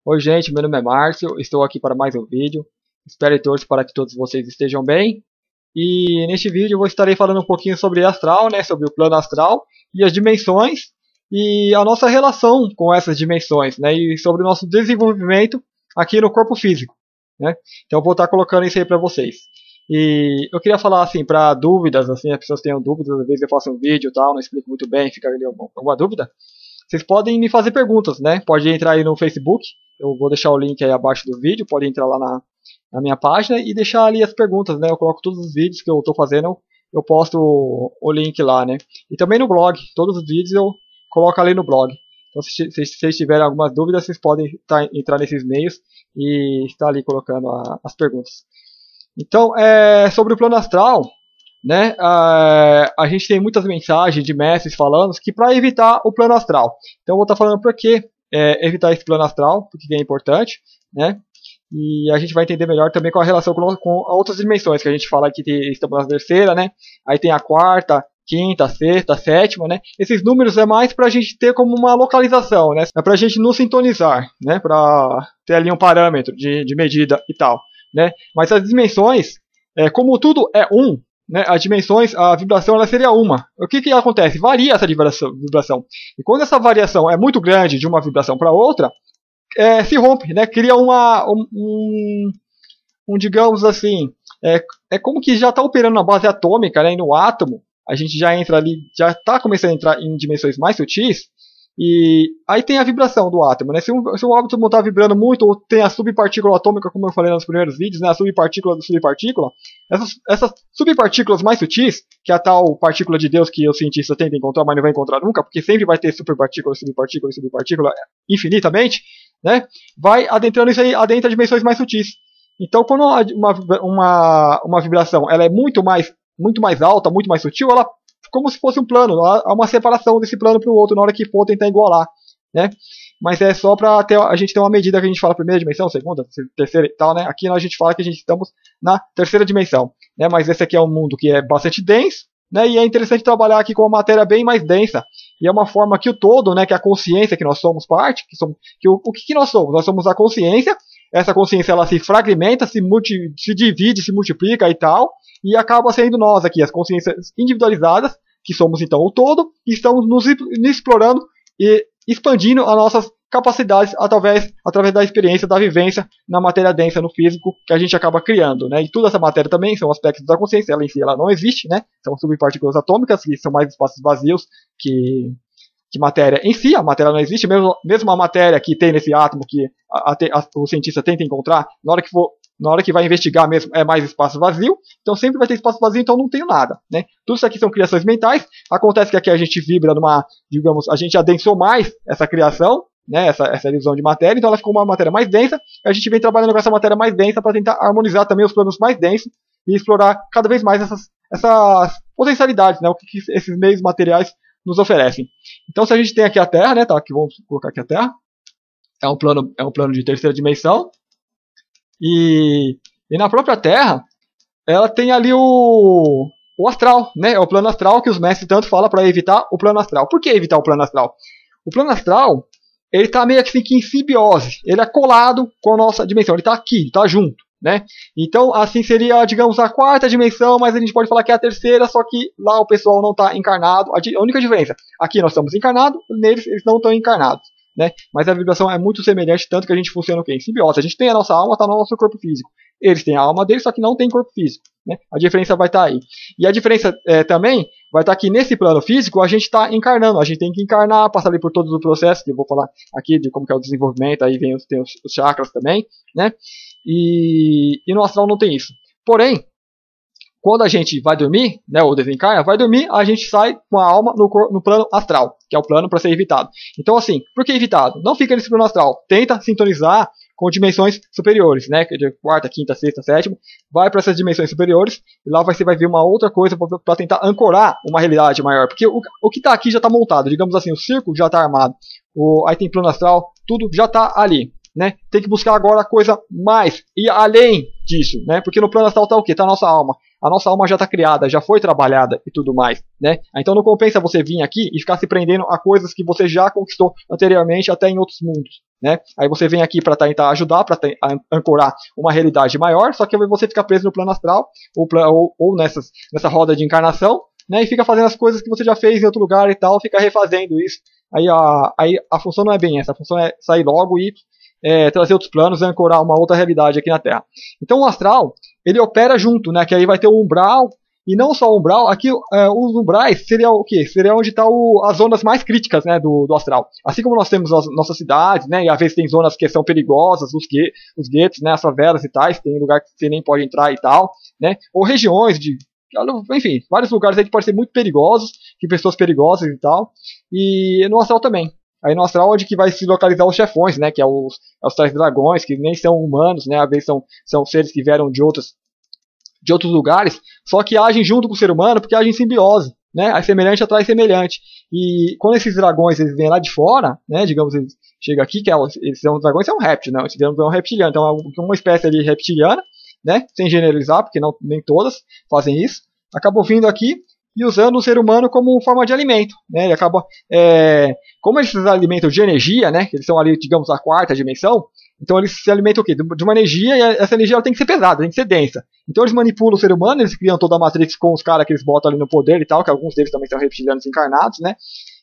Oi gente, meu nome é Márcio, estou aqui para mais um vídeo. Espero e torço para que todos vocês estejam bem. E neste vídeo eu estarei falando um pouquinho sobre astral, né, sobre o plano astral e as dimensões e a nossa relação com essas dimensões, né, e sobre o nosso desenvolvimento aqui no corpo físico, né. Então eu vou estar colocando isso aí para vocês. E eu queria falar assim, para dúvidas, assim, as pessoas tenham dúvidas, às vezes eu faço um vídeo e tal, não explico muito bem, fica ali alguma dúvida. Vocês podem me fazer perguntas, né? Pode entrar aí no Facebook, eu vou deixar o link aí abaixo do vídeo, pode entrar lá na minha página e deixar ali as perguntas, né? Eu coloco todos os vídeos que eu estou fazendo, eu posto o link lá, né? E também no blog, todos os vídeos eu coloco ali no blog. Então se vocês tiverem algumas dúvidas, vocês podem entrar nesses meios e estar ali colocando as perguntas. Então, sobre o plano astral, né, a gente tem muitas mensagens de mestres falando que para evitar o plano astral. Então eu vou estar falando por que evitar esse plano astral, porque é importante, né? E a gente vai entender melhor também qual a relação com outras dimensões, que a gente fala aqui estamos na terceira, né? Aí tem a quarta, quinta, sexta, sétima, né? Esses números é mais para a gente ter como uma localização, né? É para a gente nos sintonizar, né? Para ter ali um parâmetro de medida e tal, né? Mas as dimensões, como tudo é um, né, as dimensões, a vibração ela seria uma. O que acontece? Varia essa vibração. E quando essa variação é muito grande de uma vibração para outra, se rompe, né? Cria digamos assim, como que já está operando na base atômica, né, e no átomo, a gente já entra ali, já está começando a entrar em dimensões mais sutis, e aí tem a vibração do átomo, né? Se o átomo está vibrando muito, ou tem a subpartícula atômica, como eu falei nos primeiros vídeos, né? A subpartícula da subpartícula, essas subpartículas mais sutis, que é a tal partícula de Deus que o cientista tenta encontrar, mas não vai encontrar nunca, porque sempre vai ter subpartícula, subpartícula, subpartícula infinitamente, né? Vai adentrando isso aí, adentra dimensões mais sutis. Então, quando uma vibração ela é muito mais alta, muito mais sutil, ela como se fosse um plano, há uma separação desse plano para o outro na hora que for tentar igualar, né? Mas é só para a gente ter uma medida que a gente fala primeira dimensão, segunda, terceira e tal, né? Aqui a gente fala que a gente estamos na terceira dimensão, né? Mas esse aqui é um mundo que é bastante denso, né? E é interessante trabalhar aqui com uma matéria bem mais densa. E é uma forma que o todo, né? Que a consciência que nós somos parte, o que nós somos? Nós somos a consciência. Essa consciência ela se fragmenta, se divide, se multiplica e tal, e acaba sendo nós aqui, as consciências individualizadas, que somos então o todo, e estamos nos explorando e expandindo as nossas capacidades através da experiência, da vivência na matéria densa, no físico, que a gente acaba criando, né? E toda essa matéria também são aspectos da consciência, ela em si ela não existe, né? São subpartículas atômicas, que são mais espaços vazios que matéria em si. A matéria não existe, mesmo a matéria que tem nesse átomo que o cientista tenta encontrar, na hora que vai investigar mesmo, é mais espaço vazio, então sempre vai ter espaço vazio, então não tem nada, né? Tudo isso aqui são criações mentais, acontece que aqui a gente vibra digamos, a gente adensou mais essa criação, né, essa ilusão de matéria, então ela ficou uma matéria mais densa, e a gente vem trabalhando com essa matéria mais densa para tentar harmonizar também os planos mais densos e explorar cada vez mais essas potencialidades, né, o que esses meios materiais nos oferecem. Então se a gente tem aqui a Terra, né, tá, aqui vamos colocar aqui a Terra, é um plano de terceira dimensão, e na própria Terra ela tem ali o astral, né, é o plano astral que os mestres tanto falam para evitar o plano astral. Por que evitar o plano astral? O plano astral ele está meio que em simbiose, ele é colado com a nossa dimensão, ele está aqui, está junto, né? Então assim seria, digamos, a quarta dimensão, mas a gente pode falar que é a terceira, só que lá o pessoal não está encarnado. A única diferença, aqui nós estamos encarnados, neles eles não estão encarnados, né? Mas a vibração é muito semelhante, tanto que a gente funciona o quê? Em simbiose. A gente tem a nossa alma, está no nosso corpo físico. Eles têm a alma deles, só que não tem corpo físico, né? A diferença vai estar aí. E a diferença também vai estar que nesse plano físico a gente está encarnando, a gente tem que encarnar, passar ali por todos os processos, que eu vou falar aqui de como que é o desenvolvimento, aí tem os chakras também, né? E no astral não tem isso. Porém, quando a gente vai dormir, né, ou desencarna, vai dormir, a gente sai com a alma no plano astral, que é o plano para ser evitado. Então assim, por que evitado? Não fica nesse plano astral, tenta sintonizar com dimensões superiores, né, que é de quarta, quinta, sexta, sétima, vai para essas dimensões superiores, e lá você vai ver uma outra coisa para tentar ancorar uma realidade maior, porque o que está aqui já está montado, digamos assim, o círculo já está armado, aí tem plano astral, tudo já está ali, né? Tem que buscar agora a coisa mais e além disso, né? Porque no plano astral está o quê? Está a nossa alma. A nossa alma já está criada, já foi trabalhada e tudo mais, né? Então não compensa você vir aqui e ficar se prendendo a coisas que você já conquistou anteriormente, até em outros mundos, né? Aí você vem aqui para tentar ajudar, para ancorar uma realidade maior, só que você fica preso no plano astral ou nessa roda de encarnação, né? E fica fazendo as coisas que você já fez em outro lugar e tal, fica refazendo isso. Aí a função não é bem essa, a função é sair logo e trazer outros planos e ancorar uma outra realidade aqui na Terra. Então o astral, ele opera junto, né? Que aí vai ter o umbral. E não só o umbral, aqui os umbrais seria o quê? Seria onde estão as zonas mais críticas, né, do astral. Assim como nós temos as nossas cidades, né, e às vezes tem zonas que são perigosas, os guetos, né, as favelas e tais, tem lugar que você nem pode entrar e tal, né, ou regiões enfim, vários lugares aí que podem ser muito perigosos, que pessoas perigosas e tal, e no astral também. Aí no astral onde que vai se localizar os chefões, né, que é os tais dragões, que nem são humanos, né, às vezes são seres que vieram de outros lugares, só que agem junto com o ser humano porque agem em simbiose, né? A semelhante atrai semelhante. E quando esses dragões eles vêm lá de fora, né? Digamos, eles chegam aqui, eles são dragões, são um réptil, não? Esses são um reptiliano, então é uma espécie ali reptiliana, né? Sem generalizar, porque nem todas fazem isso. Acabam vindo aqui e usando o ser humano como forma de alimento, né? Ele acaba, como eles se alimentam de energia, né? Eles são ali, digamos, a quarta dimensão. Então eles se alimentam o quê? De uma energia, e essa energia ela tem que ser pesada, tem que ser densa. Então eles manipulam o ser humano, eles criam toda a Matrix com os caras que eles botam ali no poder e tal, que alguns deles também são reptilianos encarnados, né?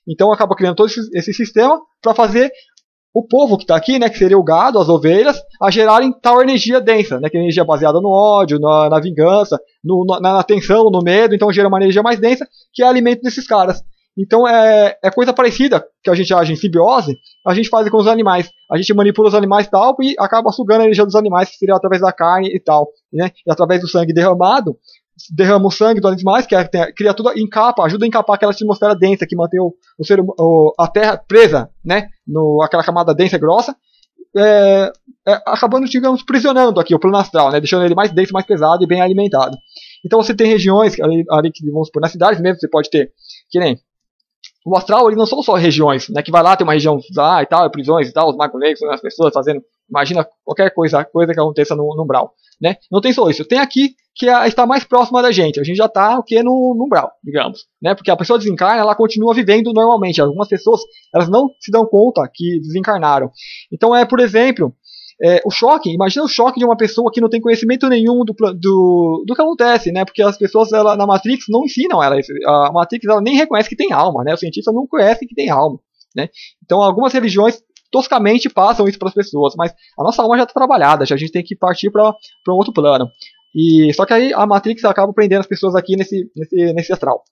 Então acaba criando todo esse sistema para fazer o povo que está aqui, né, que seria o gado, as ovelhas, a gerarem tal energia densa, né, que é energia baseada no ódio, na vingança, na tensão, no medo, então gera uma energia mais densa, que é alimento desses caras. Então é coisa parecida que a gente age em simbiose, a gente faz com os animais. A gente manipula os animais e tal e acaba sugando a energia dos animais, que seria através da carne e tal, né? E através do sangue derramado, derrama o sangue dos animais, que cria tudo, ajuda a encapar aquela atmosfera densa que mantém a Terra presa, né? Aquela camada densa e grossa, acabando, digamos, prisionando aqui o plano astral, né? Deixando ele mais denso, mais pesado e bem alimentado. Então você tem regiões ali que, vamos supor, nas cidades mesmo, você pode ter, que nem o astral, ele não são só regiões, né? Que vai lá, tem uma região lá e tal, prisões e tal, os magos negros, as pessoas fazendo, imagina qualquer coisa que aconteça no umbral, né? Não tem só isso, tem aqui que está mais próxima da gente, a gente já está no umbral, digamos, né? Porque a pessoa desencarna, ela continua vivendo normalmente, algumas pessoas, elas não se dão conta que desencarnaram. Então por exemplo, o choque, imagina o choque de uma pessoa que não tem conhecimento nenhum do que acontece, né? Porque as pessoas na Matrix não ensinam ela. A Matrix ela nem reconhece que tem alma, né? O cientista não conhece que tem alma, né? Então algumas religiões toscamente passam isso para as pessoas, mas a nossa alma já está trabalhada, já a gente tem que partir para um outro plano. E só que aí a Matrix acaba prendendo as pessoas aqui nesse astral.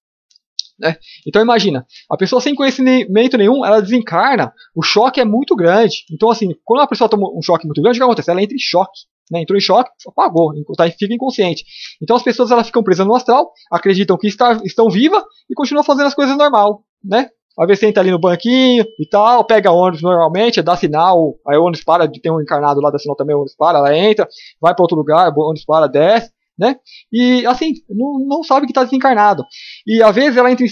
Né? Então imagina, a pessoa sem conhecimento nenhum, ela desencarna, o choque é muito grande. Então assim, quando a pessoa toma um choque muito grande, o que acontece? Ela entra em choque, né? Entrou em choque, apagou, fica inconsciente. Então as pessoas elas ficam presas no astral, acreditam que estão vivas e continuam fazendo as coisas normal, né? Às vezes senta ali no banquinho e tal, pega ônibus normalmente, dá sinal, aí o ônibus para, tem um encarnado lá, dá sinal também, o ônibus para, ela entra, vai para outro lugar, o ônibus para, desce, né? E assim, não sabe que está desencarnado. E às vezes ela entra em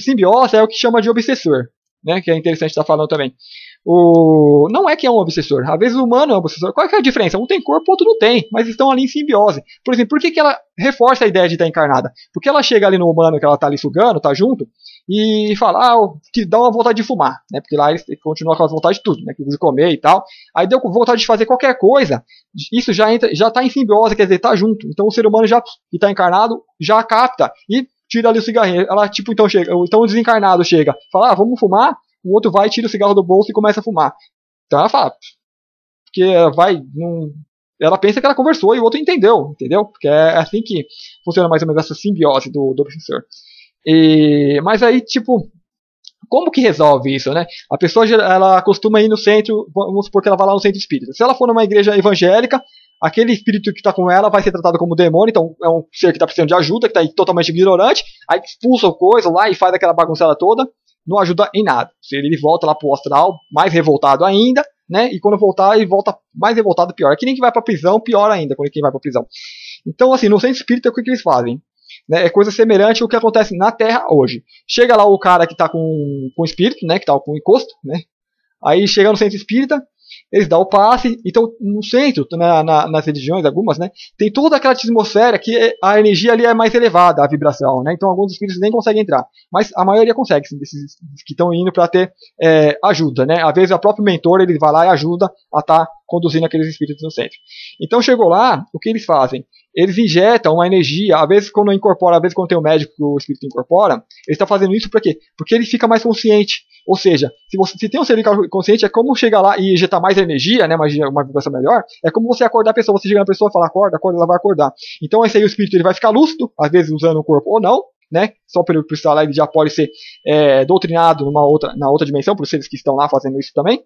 simbiose, é o que chama de obsessor, né? Que é interessante estar falando também. Não é que é um obsessor, às vezes o humano é um obsessor. Qual é a diferença? Um tem corpo, outro não tem, mas estão ali em simbiose. Por exemplo, por que ela reforça a ideia de estar encarnada? Porque ela chega ali no humano que ela está ali sugando, tá junto, e fala, que dá uma vontade de fumar, né? Porque lá eles continuam com as vontades de tudo, né? De comer e tal. Aí deu vontade de fazer qualquer coisa, isso já está em simbiose, quer dizer, tá junto. Então o ser humano que está encarnado já capta e tira ali o cigarrinho. Ela então o desencarnado chega, fala, vamos fumar. O outro vai, tira o cigarro do bolso e começa a fumar. Então ela fala, porque ela pensa que ela conversou e o outro entendeu? Porque é assim que funciona mais ou menos essa simbiose do obsessor. Mas aí, tipo, como que resolve isso, né? A pessoa, ela costuma ir no centro, vamos supor que ela vai lá no centro espírita. Se ela for numa igreja evangélica, aquele espírito que está com ela vai ser tratado como demônio, então é um ser que está precisando de ajuda, que está totalmente ignorante, aí expulsa o coisa lá e faz aquela bagunçada toda, não ajuda em nada. Ele volta lá pro astral, mais revoltado ainda, né? E quando voltar, ele volta mais revoltado, pior. É que nem que vai pra prisão, pior ainda, quando quem vai pra prisão. Então, assim, no centro espírita, o que eles fazem? Né? É coisa semelhante ao que acontece na Terra hoje. Chega lá o cara que tá com espírito, né? Que tá com encosto, né? Aí chega no centro espírita, eles dão o passe. Então, no centro, nas religiões, algumas, né, tem toda aquela atmosfera que a energia ali é mais elevada, a vibração, né? Então, alguns espíritos nem conseguem entrar. Mas a maioria consegue, desses que estão indo para ter ajuda, né? Às vezes, o próprio mentor, ele vai lá e ajuda a estar conduzindo aqueles espíritos no centro. Então, chegou lá, o que eles fazem? Eles injetam uma energia, às vezes quando incorpora, às vezes quando tem um médico que o espírito incorpora, ele está fazendo isso para quê? Porque ele fica mais consciente. Ou seja, se tem um ser consciente, é como chegar lá e injetar mais energia, né, uma vibração melhor, é como você acordar a pessoa, você chega na pessoa e fala, acorda, ela vai acordar. Então esse aí o espírito ele vai ficar lúcido, às vezes usando o corpo ou não, né, só pelo estar lá ele já pode ser doutrinado na outra dimensão, por seres que estão lá fazendo isso também.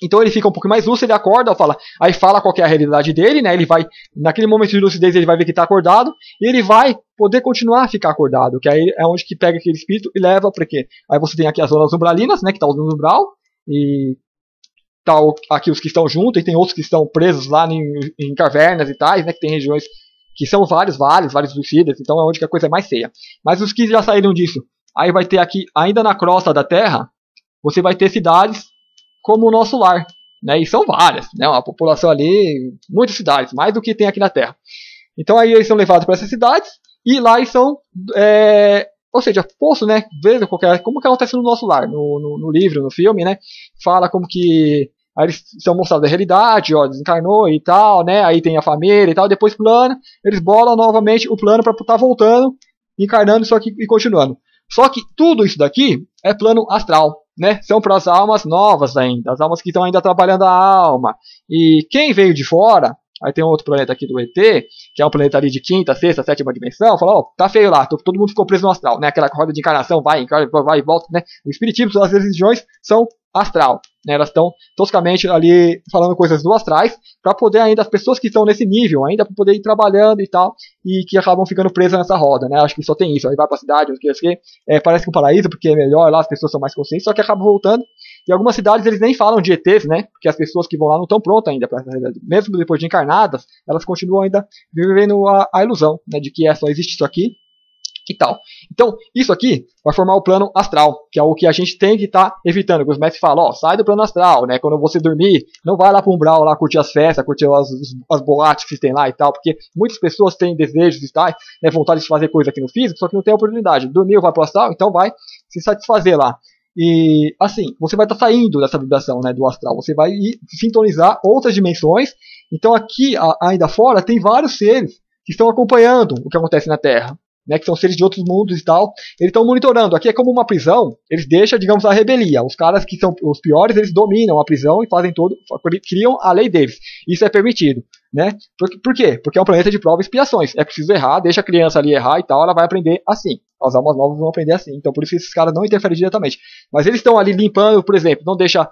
Então ele fica um pouco mais lúcido, ele acorda, aí fala qual que é a realidade dele, né? Ele vai, naquele momento de lucidez, ele vai ver que está acordado, e ele vai poder continuar a ficar acordado, que aí é onde que pega aquele espírito e leva para quê? Aí você tem aqui as zonas umbralinas, né? Que tá usando umbral, e tá aqui os que estão juntos, e tem outros que estão presos lá em cavernas e tais, né? Que tem regiões que são vários suicidas, então é onde que a coisa é mais feia. Mas os que já saíram disso, aí vai ter aqui, ainda na crosta da Terra, você vai ter cidades como o nosso lar, né? E são várias, né? Uma população ali, muitas cidades, mais do que tem aqui na Terra. Então aí eles são levados para essas cidades e lá eles são, ou seja, posto, né? Veja como que acontece no nosso lar, no livro, no filme, né? Fala como que aí eles são mostrados a realidade, ó, desencarnou e tal, né? Aí tem a família e tal, depois plano, eles bolam novamente o plano para estar voltando, encarnando isso aqui e continuando. Só que tudo isso daqui é plano astral, né? São para as almas novas ainda, as almas que estão ainda trabalhando a alma. E quem veio de fora, aí tem um outro planeta aqui do ET, que é um planeta ali de quinta, sexta, sétima dimensão, fala, ó, tá feio lá, todo mundo ficou preso no astral, né? Aquela roda de encarnação, vai e volta, né? O espiritismo, as religiões são astral, né? Elas estão toscamente ali falando coisas do astrais, para poder ainda, as pessoas que estão nesse nível, ainda para poder ir trabalhando e tal, e que acabam ficando presas nessa roda, né? Acho que só tem isso, aí vai pra cidade, parece que o paraíso, porque é melhor lá, as pessoas são mais conscientes, só que acabam voltando. E algumas cidades eles nem falam de ETs, né? Porque as pessoas que vão lá não estão prontas ainda para essa realidade. Mesmo depois de encarnadas, elas continuam ainda vivendo a ilusão, né? De que só existe isso aqui e tal. Então, isso aqui vai formar o plano astral, que é o que a gente tem que estar evitando. Que os mestres falam, ó, sai do plano astral, né? Quando você dormir, não vai lá para o umbral, lá curtir as festas, curtir as boates que tem lá e tal, porque muitas pessoas têm desejos e tal, né, vontade de fazer coisa aqui no físico, só que não tem oportunidade. Dormiu, vai para o astral, então vai se satisfazer lá. E assim, você vai estar saindo dessa vibração, né, do astral, você vai sintonizar outras dimensões. Então aqui, ainda fora, tem vários seres que estão acompanhando o que acontece na Terra, né, que são seres de outros mundos e tal. Eles estão monitorando. Aqui é como uma prisão, eles deixam, digamos, a rebelia. Os caras que são os piores, eles dominam a prisão e fazem criam a lei deles. Isso é permitido, né? Por quê? Porque é um planeta de prova e expiações. É preciso errar, deixa a criança ali errar e tal, ela vai aprender assim. As almas novas vão aprender assim. Então por isso esses caras não interferem diretamente. Mas eles estão ali limpando, por exemplo, não deixa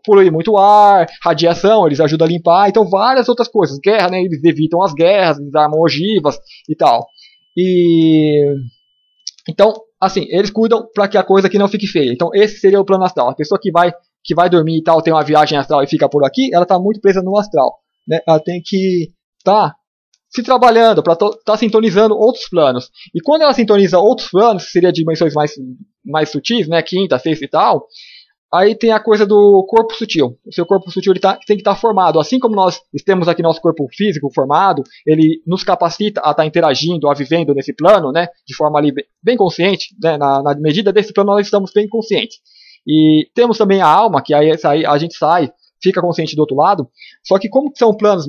poluir muito ar, radiação, eles ajudam a limpar. Então várias outras coisas. Guerra, né? Eles evitam as guerras, eles armam ogivas e tal. Então, assim, eles cuidam para que a coisa aqui não fique feia. Então esse seria o plano astral. A pessoa que vai dormir e tal, tem uma viagem astral e fica por aqui, ela está muito presa no astral, né? Ela tem que estar se trabalhando para estar sintonizando outros planos. E quando ela sintoniza outros planos, que seria dimensões mais sutis, né, quinta, sexta e tal, aí tem a coisa do corpo sutil. O seu corpo sutil tem que estar formado. Assim como nós temos aqui nosso corpo físico formado, ele nos capacita a estar interagindo, a vivendo nesse plano, né, de forma ali bem consciente, né, na medida desse plano nós estamos bem conscientes. E temos também a alma, que aí a gente sai, fica consciente do outro lado. Só que como são planos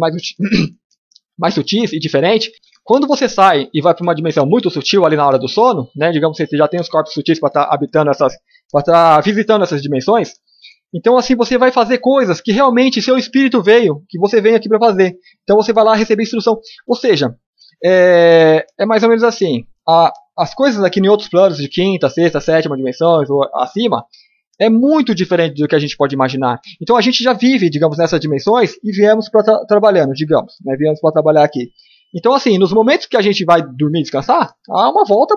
mais sutis e diferentes, quando você sai e vai para uma dimensão muito sutil ali na hora do sono, né, digamos que você já tem os corpos sutis para estar habitando para estar visitando essas dimensões, então assim você vai fazer coisas que realmente seu espírito veio, que você veio aqui para fazer. Então você vai lá receber instrução. Ou seja, é mais ou menos assim, as coisas aqui em outros planos de quinta, sexta, sétima dimensões ou acima, é muito diferente do que a gente pode imaginar. Então a gente já vive, digamos, nessas dimensões e viemos para trabalhando, digamos, né? Viemos para trabalhar aqui. Então assim, nos momentos que a gente vai dormir e descansar, há uma volta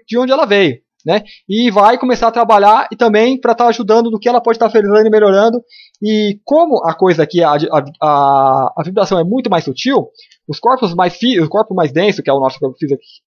de onde ela veio, né? E vai começar a trabalhar e também para estar ajudando no que ela pode estar fazendo e melhorando. E como a coisa aqui, a vibração é muito mais sutil, os corpos o corpo mais denso, que é o nosso corpo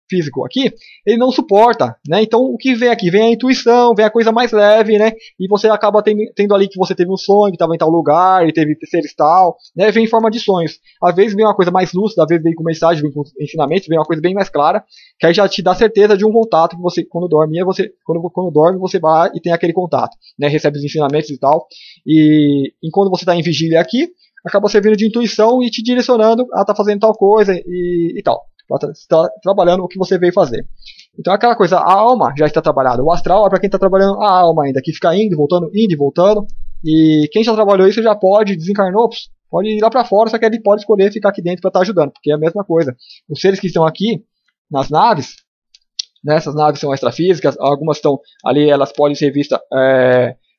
físico aqui, ele não suporta, né? Então o que vem aqui? Vem a intuição, vem a coisa mais leve, né? E você acaba tendo ali que você teve um sonho, que estava em tal lugar, e teve seres tal, né? Vem em forma de sonhos. Às vezes vem uma coisa mais lúcida, às vezes vem com mensagem, vem com ensinamentos, vem uma coisa bem mais clara, que aí já te dá certeza de um contato que você, quando dorme, quando dorme, você vai e tem aquele contato, né? Recebe os ensinamentos e tal. E quando você está em vigília aqui, acaba servindo de intuição e te direcionando a estar fazendo tal coisa e tal. Está trabalhando o que você veio fazer. Então aquela coisa, a alma já está trabalhada. O astral é para quem está trabalhando a alma ainda, que fica indo e voltando. E quem já trabalhou isso já pode, desencarnou, pode ir lá para fora, só que ele pode escolher ficar aqui dentro para estar ajudando, porque é a mesma coisa. Os seres que estão aqui nas naves, né, essas naves são extrafísicas, algumas estão ali, elas podem ser vistas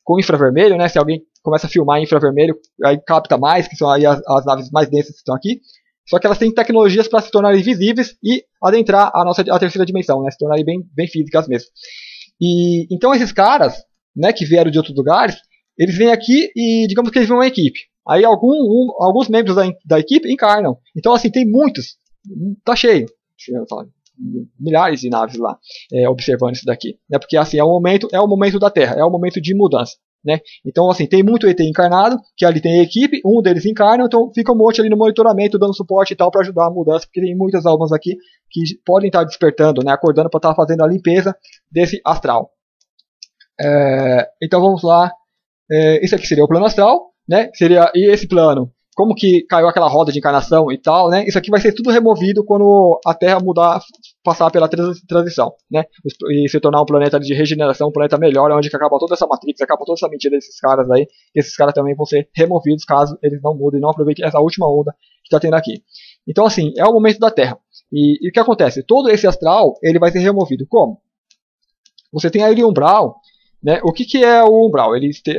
com infravermelho, né? Se alguém começa a filmar em infravermelho, aí capta mais, que são aí as naves mais densas que estão aqui. Só que elas têm tecnologias para se tornarem visíveis e adentrar a terceira dimensão, né? Se tornarem bem físicas mesmo. E então esses caras, né, que vieram de outros lugares, eles vêm aqui e digamos que eles vêm uma equipe. Aí alguns membros da equipe encarnam. Então assim, tem muitos, tá cheio, milhares de naves lá observando isso daqui, né? Porque assim é o momento da Terra, é o momento de mudança, né? Então assim tem muito ET encarnado, que ali tem a equipe, um deles encarna, então fica um monte ali no monitoramento dando suporte e tal para ajudar a mudança, porque tem muitas almas aqui que podem estar despertando, né? Acordando para estar fazendo a limpeza desse astral. Então vamos lá, esse aqui seria o plano astral, né? E esse plano, como que caiu aquela roda de encarnação e tal, né? Isso aqui vai ser tudo removido quando a Terra passar pela transição, né? E se tornar um planeta de regeneração, um planeta melhor, onde que acaba toda essa matrix, acaba toda essa mentira desses caras aí. E esses caras também vão ser removidos caso eles não mudem, não aproveitem essa última onda que está tendo aqui. Então, assim, é o momento da Terra. E o que acontece? Todo esse astral, ele vai ser removido. Como? Você tem aí o umbral, né? O que é o umbral?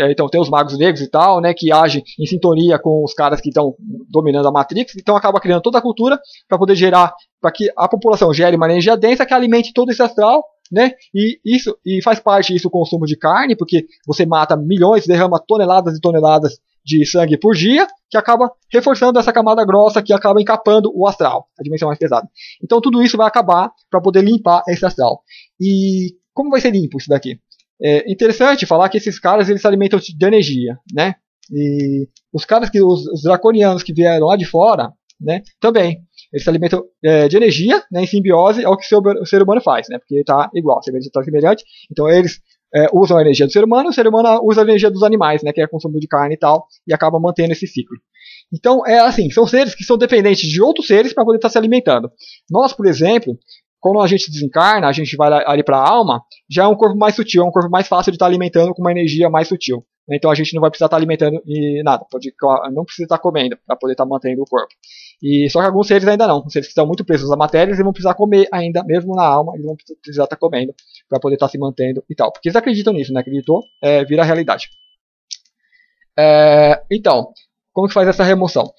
Então tem os magos negros e tal, né, que agem em sintonia com os caras que estão dominando a Matrix, então acaba criando toda a cultura para poder gerar, para que a população gere uma energia densa que alimente todo esse astral, né? E faz parte disso o consumo de carne, porque você mata milhões, derrama toneladas e toneladas de sangue por dia, que acaba reforçando essa camada grossa que acaba encapando o astral, a dimensão mais pesada. Então tudo isso vai acabar para poder limpar esse astral. E como vai ser limpo isso daqui? É interessante falar que esses caras eles se alimentam de energia, né? E os caras os draconianos que vieram lá de fora, né? Também eles se alimentam de energia, né? Em simbiose é o que o ser humano faz, né? Porque está igual, está semelhante. Então eles usam a energia do ser humano, o ser humano usa a energia dos animais, né? Que é consumo de carne e tal, e acaba mantendo esse ciclo. Então é assim, são seres que são dependentes de outros seres para poder estar se alimentando. Nós, por exemplo, quando a gente desencarna, a gente vai ali para a alma, já é um corpo mais sutil, é um corpo mais fácil de estar alimentando com uma energia mais sutil. Então a gente não vai precisar estar alimentando e nada, não precisa estar comendo para poder estar mantendo o corpo. E só que alguns seres ainda não, os seres que estão muito presos à matéria, eles vão precisar comer ainda, mesmo na alma, eles vão precisar estar comendo para poder estar se mantendo e tal. Porque eles acreditam nisso, né? Acreditou, vira realidade. Então, como que faz essa remoção?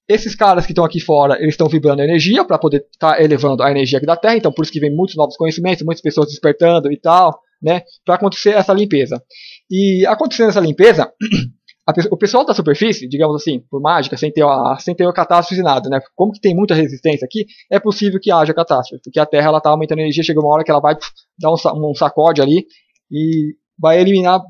Esses caras que estão aqui fora, eles estão vibrando energia para poder estar elevando a energia aqui da Terra, então por isso que vem muitos novos conhecimentos, muitas pessoas despertando e tal, né, para acontecer essa limpeza. E acontecendo essa limpeza, o pessoal da superfície, digamos assim, por mágica, sem ter a catástrofe e nada, né, como que tem muita resistência aqui, é possível que haja catástrofe, porque a Terra ela está aumentando a energia, chega uma hora que ela vai dar um sacode ali e vai eliminar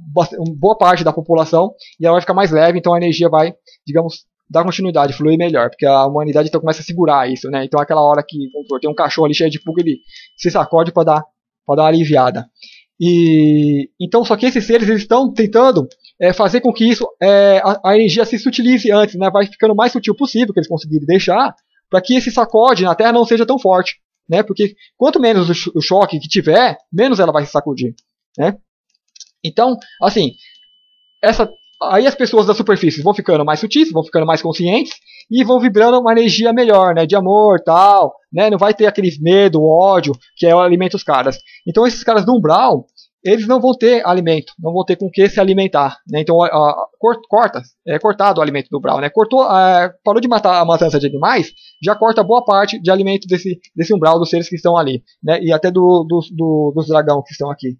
boa parte da população e ela vai ficar mais leve, então a energia vai, digamos, dar continuidade, fluir melhor, porque a humanidade então começa a segurar isso, né? Então aquela hora que tem um cachorro ali cheio de pulga, ele se sacode para dar uma aliviada. E então só que esses seres eles estão tentando fazer com que isso a energia se sutilize antes, né? Vai ficando o mais sutil possível que eles conseguirem deixar, para que esse sacode na Terra não seja tão forte, né? Porque quanto menos o choque que tiver, menos ela vai se sacudir, né? Então, assim, aí as pessoas da superfície vão ficando mais sutis, vão ficando mais conscientes e vão vibrando uma energia melhor, né, de amor, tal, né, não vai ter aquele medo, ódio que alimenta os caras. Então esses caras do umbral, eles não vão ter alimento, não vão ter com que se alimentar, né? Então cortado o alimento do umbral, né? Parou de matar a matança de animais, já corta boa parte de alimento desse umbral dos seres que estão ali, né? E até dos dragões que estão aqui.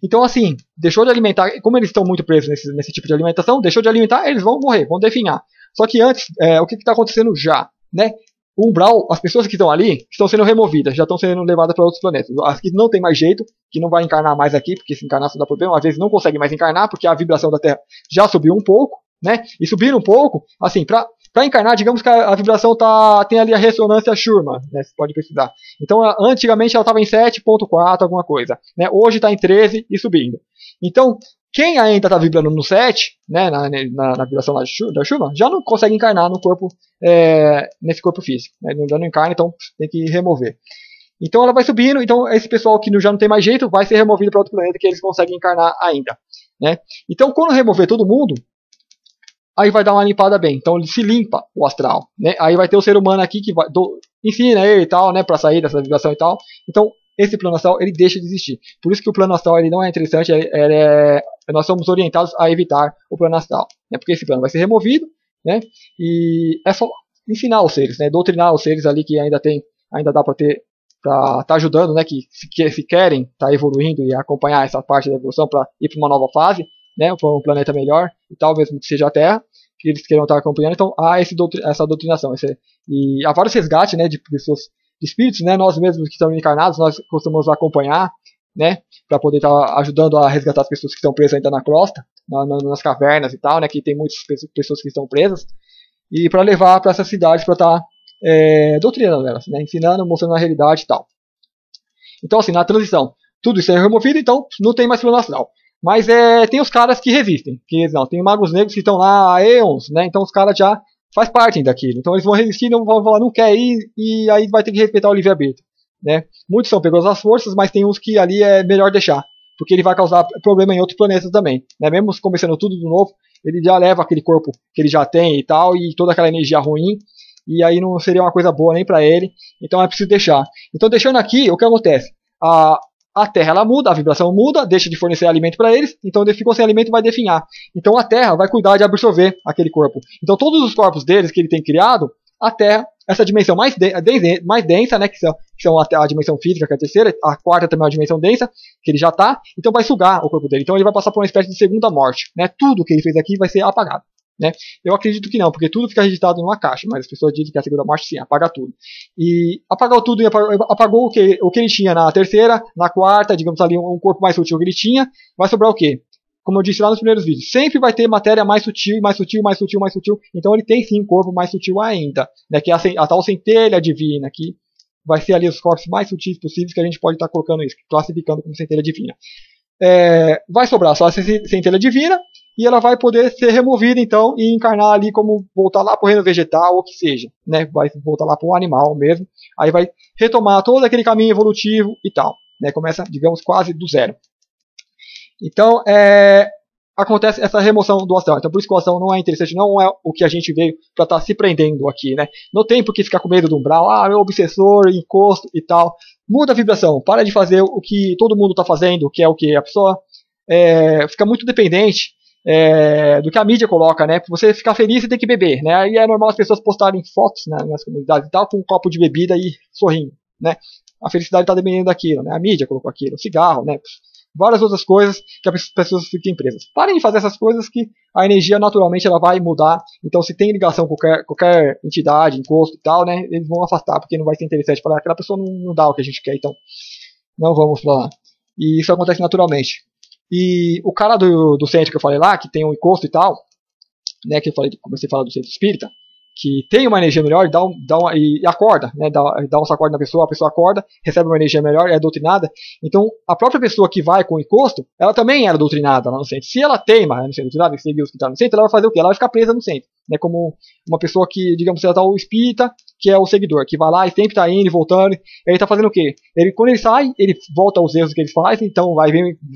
Então, assim, deixou de alimentar, como eles estão muito presos nesse tipo de alimentação, deixou de alimentar, eles vão morrer, vão definhar. Só que antes, o que está acontecendo já, né? o umbral, as pessoas que estão ali estão sendo removidas, já estão sendo levadas para outros planetas. As que não tem mais jeito, que não vai encarnar mais aqui, porque se encarnar só dá problema, às vezes não consegue mais encarnar, porque a vibração da Terra já subiu um pouco, né? E subindo um pouco, assim, para encarnar, digamos que a vibração tem ali a ressonância Schumann, né? Você pode pesquisar. Então, antigamente ela estava em 7.4, alguma coisa, né? Hoje está em 13 e subindo. Então, quem ainda está vibrando no 7, né, na vibração da Schumann, já não consegue encarnar no corpo, nesse corpo físico. Né? Já não encarna, então tem que remover. Então ela vai subindo, então esse pessoal que já não tem mais jeito vai ser removido para outro planeta que eles conseguem encarnar ainda. Né? Então quando remover todo mundo, aí vai dar uma limpada bem. Então ele se limpa o astral. Né? Aí vai ter o ser humano aqui que ensina ele e tal, né, para sair dessa vibração e tal. Então esse plano astral ele deixa de existir. Por isso que o plano astral ele não é interessante, nós somos orientados a evitar o plano astral. Né? Porque esse plano vai ser removido, né? E é só ensinar os seres, né? Doutrinar os seres ali que ainda dá para ter, para tá ajudando, né? Que se querem tá evoluindo e acompanhar essa parte da evolução para ir para uma nova fase, né? Para um planeta melhor e tal, mesmo que seja a Terra, que eles queiram estar acompanhando. Então há essa doutrinação. E há vários resgates, né? De pessoas, de espíritos, né? Nós mesmos que estamos encarnados, nós costumamos acompanhar, né? Para poder estar ajudando a resgatar as pessoas que estão presas ainda na crosta, nas cavernas e tal, né? Que tem muitas pessoas que estão presas, e para levar para essas cidades para estar doutrinando elas, né? Ensinando, mostrando a realidade e tal. Então, assim, na transição, tudo isso é removido, então não tem mais plano astral. Mas tem os caras que resistem, tem magos negros que estão lá há eons, né? Então os caras já faz parte daquilo. Então eles vão resistir, não vão falar, não quer ir, e aí vai ter que respeitar o livre-arbítrio. Né? Muitos são pegos às forças, mas tem uns que ali é melhor deixar, porque ele vai causar problema em outros planetas também. Né? Mesmo começando tudo de novo, ele já leva aquele corpo que ele já tem e tal, e toda aquela energia ruim, e aí não seria uma coisa boa nem para ele, então é preciso deixar. Então deixando aqui, o que acontece? A Terra ela muda, a vibração muda, deixa de fornecer alimento para eles, então ele ficou sem alimento e vai definhar. Então a Terra vai cuidar de absorver aquele corpo. Então todos os corpos deles que ele tem criado, a Terra, essa dimensão mais densa, né, que são a dimensão física, que é a terceira, a quarta também é uma dimensão densa, que ele já está, então vai sugar o corpo dele. Então ele vai passar por uma espécie de segunda morte. Né? Tudo que ele fez aqui vai ser apagado. Né? Eu acredito que não, porque tudo fica registrado numa caixa, mas as pessoas dizem que a segunda morte sim, apaga tudo. E apagou tudo, apagou o que ele tinha na terceira, na quarta, digamos ali, um corpo mais sutil que ele tinha, vai sobrar o quê? Como eu disse lá nos primeiros vídeos, sempre vai ter matéria mais sutil, mais sutil, mais sutil, mais sutil. Então ele tem sim um corpo mais sutil ainda, né? Que é a tal centelha divina, que vai ser ali os corpos mais sutis possíveis que a gente pode estar colocando isso, classificando como centelha divina. Vai sobrar só essa centelha divina e ela vai poder ser removida então e encarnar ali como voltar lá para o reino vegetal ou o que seja, né? Vai voltar lá para o animal mesmo. Aí vai retomar todo aquele caminho evolutivo e tal, né? Começa, digamos, quase do zero. Então, acontece essa remoção do astral. Então, por isso que o astral não é interessante, não é o que a gente veio para estar se prendendo aqui, né? Não tem por que ficar com medo do umbral, meu obsessor, encosto e tal. Muda a vibração, para de fazer o que todo mundo está fazendo, que é o que a pessoa fica muito dependente do que a mídia coloca, né? Para você ficar feliz, você tem que beber, né? Aí é normal as pessoas postarem fotos, né, nas comunidades e tal, com um copo de bebida e sorrindo, né? A felicidade está dependendo daquilo, né? A mídia colocou aquilo, o cigarro, né? Várias outras coisas que as pessoas ficam presas. Parem de fazer essas coisas que a energia naturalmente ela vai mudar. Então se tem ligação com qualquer entidade, encosto e tal, né, eles vão afastar, porque não vai ser interessante para aquela pessoa, não dá o que a gente quer, então não vamos para lá. E isso acontece naturalmente. E o cara do centro que eu falei lá, que tem um encosto e tal, né, que eu falei, comecei a falar do centro espírita, que tem uma energia melhor e acorda, né, dá um sacode na pessoa, a pessoa acorda, recebe uma energia melhor, é doutrinada. Então, a própria pessoa que vai com o encosto, ela também era doutrinada lá no centro. Se ela teima no centro, doutrinada, seguir os que estão no centro, ela vai fazer o quê? Ela vai ficar presa no centro, né, como uma pessoa que, digamos, ela tá o espírita, que é o seguidor, que vai lá e sempre está indo e voltando. Ele está fazendo o quê? Quando ele sai, ele volta aos erros que ele faz, então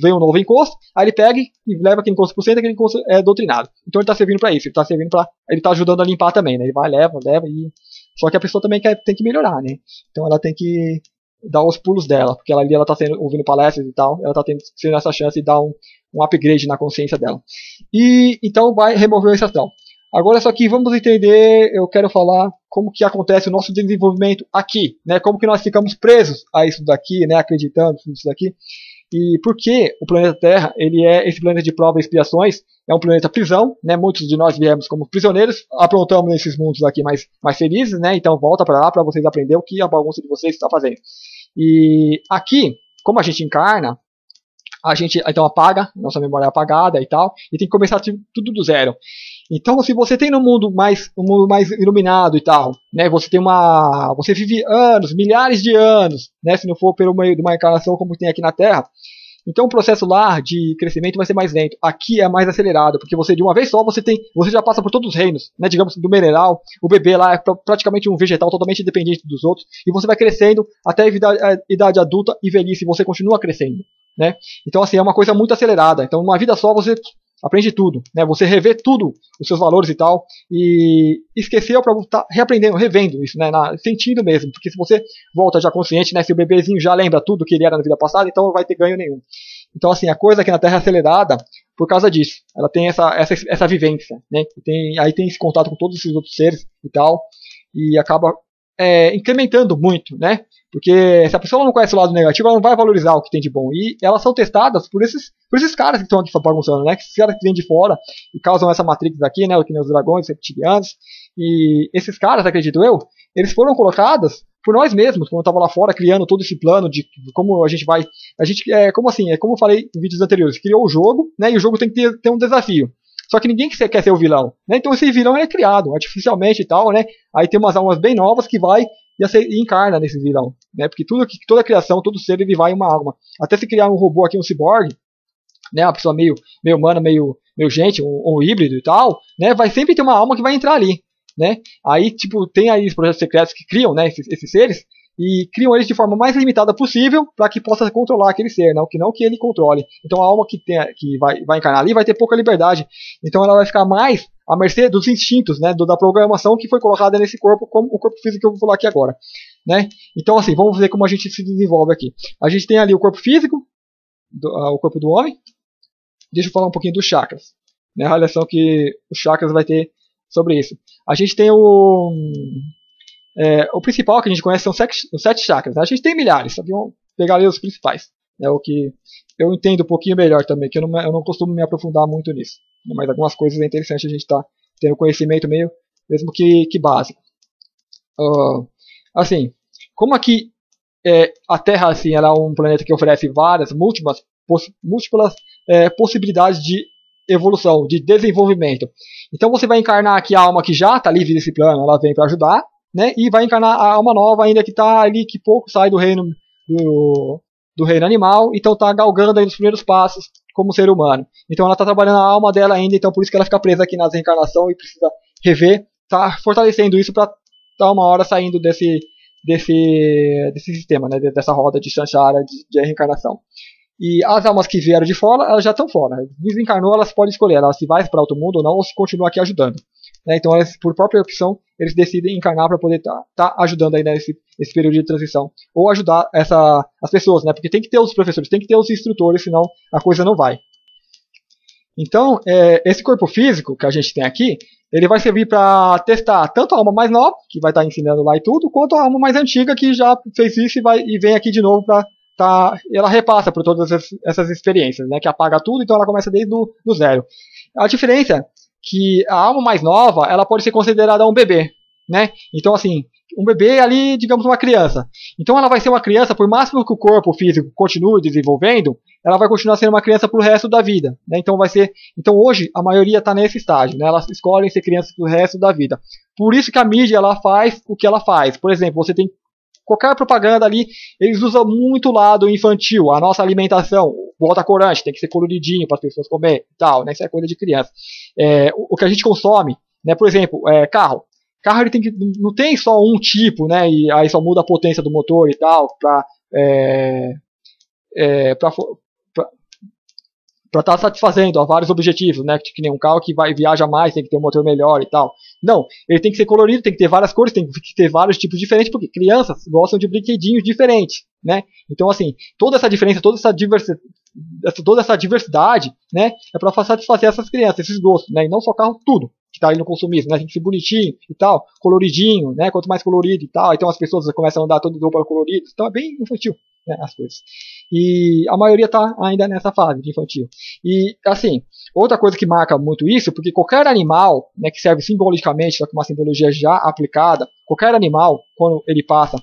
vem um novo encosto, aí ele pega e leva aquele encosto para o centro, aquele encosto é doutrinado. Então ele está servindo para isso, ele está ajudando a limpar também, né? Ele vai, leva, e... Só que a pessoa também tem que melhorar, né? Então ela tem que dar os pulos dela, porque ela está ouvindo palestras e tal, ela está tendo essa chance de dar um upgrade na consciência dela. E então vai remover esse astral. Agora só que vamos entender, eu quero falar como que acontece o nosso desenvolvimento aqui, né? Como que nós ficamos presos a isso daqui, né? Acreditando nisso daqui. E por que o planeta Terra, ele é esse planeta de prova e expiações, é um planeta prisão, né? Muitos de nós viemos como prisioneiros, aprontamos nesses mundos aqui mais felizes, né? Então volta para lá para vocês aprenderem o que a bagunça de vocês está fazendo. E aqui, como a gente encarna, a gente então apaga, nossa memória é apagada e tal, e tem que começar tudo do zero. Então, se você tem um mundo mais iluminado e tal, né, você vive anos, milhares de anos, né, se não for pelo meio de uma encarnação como tem aqui na Terra, então o processo lá de crescimento vai ser mais lento. Aqui é mais acelerado, porque você de uma vez só você já passa por todos os reinos, né, digamos do mineral, o bebê lá é praticamente um vegetal totalmente independente dos outros, e você vai crescendo até a idade adulta e velhice, você continua crescendo, né? Então assim, é uma coisa muito acelerada. Então numa vida só você aprende tudo, né? Você revê tudo, os seus valores e tal, e esqueceu para estar reaprendendo, revendo isso, né? Sentindo mesmo, porque se você volta já consciente, né? Se o bebezinho já lembra tudo que ele era na vida passada, então não vai ter ganho nenhum. Então assim, a coisa aqui na Terra é acelerada por causa disso. Ela tem essa vivência, né? Aí tem esse contato com todos esses outros seres e tal, e acaba incrementando muito, né? Porque se a pessoa não conhece o lado negativo, ela não vai valorizar o que tem de bom. E elas são testadas por esses caras que estão aqui bagunçando, né? Que esses caras que vêm de fora e causam essa Matrix aqui, né? Que nem os dragões, os reptilianos. E esses caras, acredito eu, eles foram colocados por nós mesmos, quando eu estava lá fora criando todo esse plano de como a gente vai. Como assim? É como eu falei em vídeos anteriores, criou o jogo, né? E o jogo tem que ter um desafio. Só que ninguém quer ser o vilão, né? Então esse vilão é criado artificialmente e tal, né? Aí tem umas almas bem novas que vai e encarna nesse vilão, né? Porque toda criação, todo ser, ele vai uma alma. Até se criar um robô aqui, um ciborgue, né? Uma pessoa meio humana, meio gente, um híbrido e tal, né? Vai sempre ter uma alma que vai entrar ali, né? Aí, tipo, tem aí os projetos secretos que criam, né? Esses seres, e criam eles de forma mais limitada possível para que possa controlar aquele ser, não que ele controle. Então a alma que vai encarnar ali vai ter pouca liberdade. Então ela vai ficar mais à mercê dos instintos, né, da programação que foi colocada nesse corpo, como o corpo físico que eu vou falar aqui agora, né? Então assim, vamos ver como a gente se desenvolve aqui. A gente tem ali o corpo físico, o corpo do homem. Deixa eu falar um pouquinho dos chakras, né? A relação que os chakras vai ter sobre isso. A gente tem o principal que a gente conhece são os 7 chakras. Né? A gente tem milhares, só que vamos pegar ali os principais. É o que eu entendo um pouquinho melhor também, que eu não costumo me aprofundar muito nisso. Mas algumas coisas é interessante a gente estar tendo conhecimento meio, mesmo que básico. Assim, como aqui a Terra assim, ela é um planeta que oferece múltiplas possibilidades de evolução, de desenvolvimento. Então você vai encarnar aqui a alma que já está livre desse plano, ela vem para ajudar, né? E vai encarnar a alma nova ainda que está ali, que pouco sai do reino animal, então está galgando aí os primeiros passos como ser humano. Então ela está trabalhando a alma dela ainda, então por isso que ela fica presa aqui na reencarnação e precisa rever, tá fortalecendo isso para estar uma hora saindo desse sistema, né? Dessa roda de chanchara de reencarnação. E as almas que vieram de fora, elas já estão fora. Desencarnou, elas podem escolher, elas se vai para outro mundo ou não, ou se continua aqui ajudando. Né? Então, elas, por própria opção, eles decidem encarnar para poder tá ajudando aí nesse período de transição. Ou ajudar as pessoas, né? Porque tem que ter os professores, tem que ter os instrutores, senão a coisa não vai. Então, esse corpo físico que a gente tem aqui, ele vai servir para testar tanto a alma mais nova, que vai estar ensinando lá e tudo, quanto a alma mais antiga, que já fez isso e vem aqui de novo para ela repassa por todas essas experiências, né? Que apaga tudo, então ela começa desde do zero. A diferença é que a alma mais nova, ela pode ser considerada um bebê, né? Então, assim, um bebê ali, digamos, uma criança. Então ela vai ser uma criança, por máximo que o corpo físico continue desenvolvendo, ela vai continuar sendo uma criança pro resto da vida, né? Então hoje a maioria está nesse estágio, né? Elas escolhem ser crianças pro resto da vida. Por isso que a mídia ela faz o que ela faz. Por exemplo, você tem qualquer propaganda ali, eles usam muito o lado infantil, a nossa alimentação, volta corante, tem que ser coloridinho para as pessoas comer e tal, né? Isso é coisa de criança. O que a gente consome, né? Por exemplo, carro. Carro ele não tem só um tipo, né? E aí só muda a potência do motor e tal, para estar satisfazendo a vários objetivos, né? Que nem um carro que viaja mais, tem que ter um motor melhor e tal. Não, ele tem que ser colorido, tem que ter várias cores, tem que ter vários tipos diferentes, porque crianças gostam de brinquedinhos diferentes, né? Então, assim, toda essa diferença, toda essa diversidade, né? É para satisfazer essas crianças, esses gostos, né? E não só carro, tudo que tá aí no consumismo, né? Tem que ser bonitinho e tal, coloridinho, né? Quanto mais colorido e tal, então as pessoas começam a andar todo de roupa colorida, então é bem infantil, né, as coisas. E a maioria está ainda nessa fase de infantil. E, assim, outra coisa que marca muito isso, porque qualquer animal, né, que serve simbolicamente, só que uma simbologia já aplicada, qualquer animal, quando ele passa,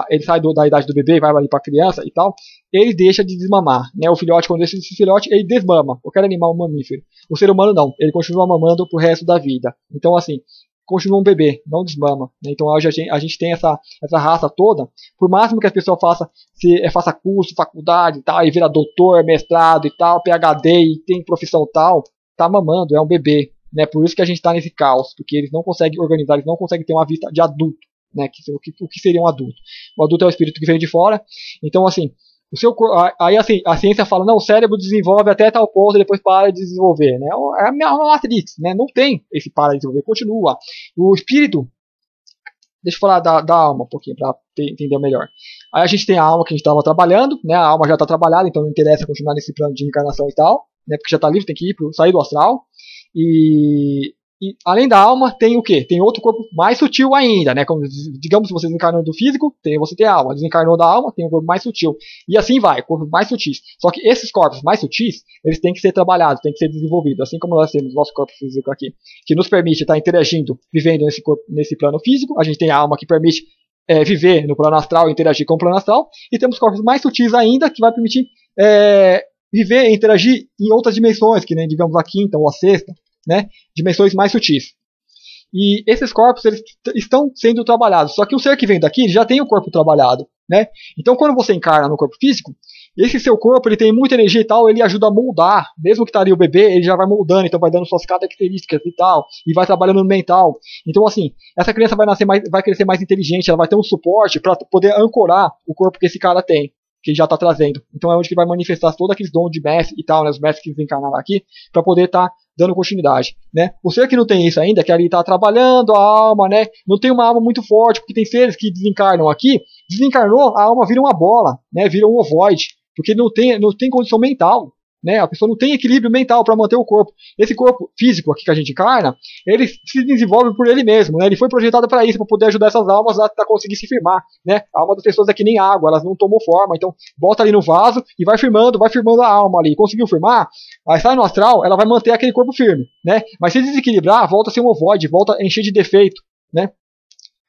ele sai da idade do bebê e vai ali para a criança e tal, ele deixa de desmamar, né? O filhote, quando esse filhote, ele desmama, qualquer animal mamífero. O ser humano não, ele continua mamando pro resto da vida. Então, assim, continua um bebê, não desmama, né? Então hoje a gente tem essa raça toda, por máximo que a pessoa faça curso, faculdade e tal, e vira doutor, mestrado e tal, PhD e tem profissão tal, tá mamando, é um bebê, né? Por isso que a gente tá nesse caos, porque eles não conseguem organizar, eles não conseguem ter uma vida de adulto, né? O que seria um adulto? O adulto é o espírito que veio de fora, então assim, aí assim, a ciência fala, não, o cérebro desenvolve até tal ponto e depois para de desenvolver, né? É uma Matrix, né? Não tem esse para de desenvolver, continua. O espírito, deixa eu falar da alma um pouquinho para entender melhor. Aí a gente tem a alma que a gente estava trabalhando, né? A alma já está trabalhada, então não interessa continuar nesse plano de encarnação e tal, né? Porque já está livre, tem que sair do astral. E além da alma, tem o quê? Tem outro corpo mais sutil ainda, né? Como, digamos, se você desencarnou do físico, você tem a alma. Desencarnou da alma, tem um corpo mais sutil. E assim vai, corpos mais sutis. Só que esses corpos mais sutis, eles têm que ser trabalhados, têm que ser desenvolvidos. Assim como nós temos nosso corpo físico aqui, que nos permite estar interagindo, vivendo nesse plano físico. A gente tem a alma que permite viver no plano astral e interagir com o plano astral. E temos corpos mais sutis ainda, que vai permitir viver e interagir em outras dimensões, que nem, digamos, a quinta ou a sexta, né, dimensões mais sutis. E esses corpos eles estão sendo trabalhados. Só que o ser que vem daqui já tem o corpo trabalhado, né? Então quando você encarna no corpo físico, esse seu corpo ele tem muita energia e tal, ele ajuda a moldar. Mesmo que estaria o bebê, ele já vai moldando, então vai dando suas características e tal, e vai trabalhando no mental. Então assim, essa criança vai crescer mais inteligente, ela vai ter um suporte para poder ancorar o corpo que esse cara tem, que ele já está trazendo. Então é onde que vai manifestar todos aqueles dons de mestre e tal, né, os mestres que desencarnaram aqui, para poder estar dando continuidade, né? O ser que não tem isso ainda, que ali está trabalhando a alma, né? Não tem uma alma muito forte, porque tem seres que desencarnam aqui, desencarnou, a alma vira uma bola, né? Vira um ovoide, porque não tem condição mental, né? A pessoa não tem equilíbrio mental para manter o corpo. Esse corpo físico aqui que a gente encarna, ele se desenvolve por ele mesmo, né? Ele foi projetado para isso, para poder ajudar essas almas a conseguir se firmar, né? A alma das pessoas é que nem água, elas não tomam forma, então bota ali no vaso e vai firmando a alma ali. Conseguiu firmar? Aí sai no astral, ela vai manter aquele corpo firme, né? Mas se desequilibrar, volta a ser um ovoide, volta a encher de defeito, né?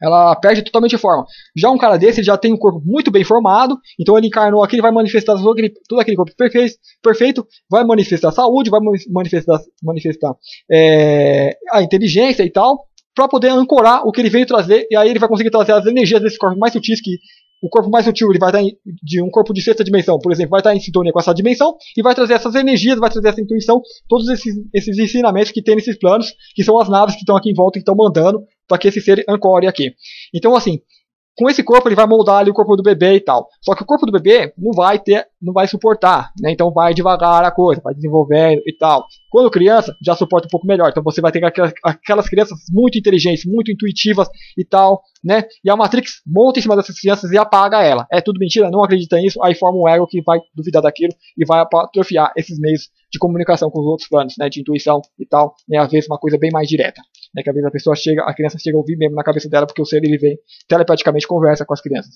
Ela perde totalmente a forma. Já um cara desse, ele já tem um corpo muito bem formado, então ele encarnou aqui, ele vai manifestar todo aquele corpo perfeito, vai manifestar saúde, vai manifestar a inteligência e tal, para poder ancorar o que ele veio trazer, e aí ele vai conseguir trazer as energias desse corpo mais sutis, que o corpo mais sutil ele vai estar de um corpo de sexta dimensão, por exemplo, vai estar em sintonia com essa dimensão, e vai trazer essas energias, vai trazer essa intuição, todos esses ensinamentos que tem nesses planos, que são as naves que estão aqui em volta, que estão mandando, para que esse ser ancore aqui. Então, assim, com esse corpo ele vai moldar ali o corpo do bebê e tal. Só que o corpo do bebê não vai suportar, né? Então vai devagar a coisa, vai desenvolvendo e tal. Quando criança, já suporta um pouco melhor. Então você vai ter aquelas crianças muito inteligentes, muito intuitivas e tal, né? E a Matrix monta em cima dessas crianças e apaga ela. É tudo mentira, não acredita nisso, aí forma um ego que vai duvidar daquilo e vai atrofiar esses meios de comunicação com os outros planos, né? De intuição e tal, né? Às vezes uma coisa bem mais direta. Né, que às vezes a criança chega a ouvir mesmo na cabeça dela, porque o ser ele vem telepaticamente conversa com as crianças.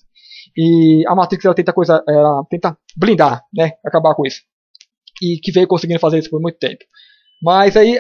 E a Matrix ela tenta blindar, né, acabar com isso. E que veio conseguindo fazer isso por muito tempo. Mas aí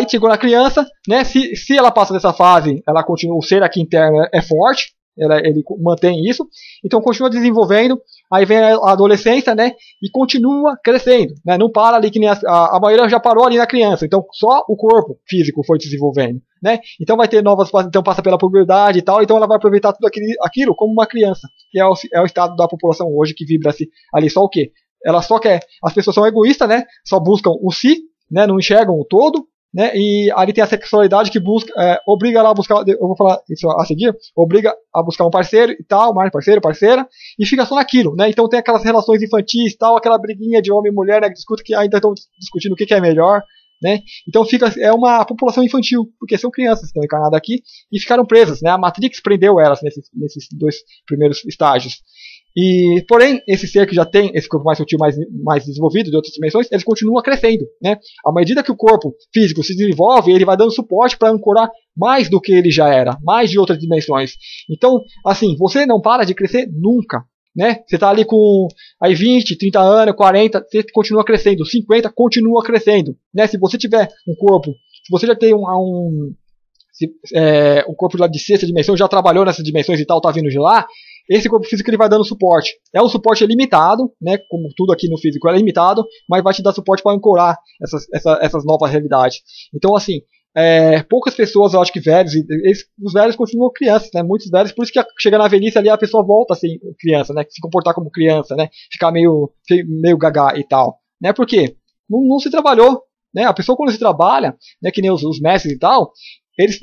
chegou na criança, né, se ela passa dessa fase, ela continua, o ser aqui interno é forte, ele mantém isso, então continua desenvolvendo, aí vem a adolescência, né, e continua crescendo, né, não para ali que nem a maioria já parou ali na criança, então só o corpo físico foi desenvolvendo, né, então vai ter novas fases, então passa pela puberdade e tal, então ela vai aproveitar tudo aquilo como uma criança, que é o estado da população hoje que vibra-se ali só o quê? Ela só quer, as pessoas são egoístas, né, só buscam o si, né, não enxergam o todo, né, e ali tem a sexualidade que obriga ela a buscar, eu vou falar isso a seguir, obriga a buscar um parceiro e tal, mais parceira, e fica só naquilo, né, então tem aquelas relações infantis e tal, aquela briguinha de homem e mulher, né, que discutem, que ainda estão discutindo o que é melhor, né, então é uma população infantil, porque são crianças que estão encarnadas aqui e ficaram presas, né, a Matrix prendeu elas nesses dois primeiros estágios. E, porém, esse ser que já tem esse corpo mais sutil, mais desenvolvido de outras dimensões, ele continua crescendo, né? À medida que o corpo físico se desenvolve, ele vai dando suporte para ancorar mais do que ele já era, mais de outras dimensões. Então, assim, você não para de crescer nunca. né? Você tá ali com aí 20, 30 anos, 40, você continua crescendo, 50 continua crescendo, né? Se você tiver um corpo, se você já tem um corpo lá de sexta dimensão, já trabalhou nessas dimensões e tal, tá vindo de lá, esse corpo físico ele vai dando suporte. É um suporte limitado, né? Como tudo aqui no físico é limitado, mas vai te dar suporte para ancorar essas novas realidades. Então, assim, poucas pessoas, eu acho que velhos, os velhos continuam crianças, né? Muitos velhos, por isso que chega na velhice ali a pessoa volta a ser criança, né? Se comportar como criança, né? Ficar meio gaga e tal, né? Porque não se trabalhou, né? A pessoa quando se trabalha, né? Que nem os mestres e tal,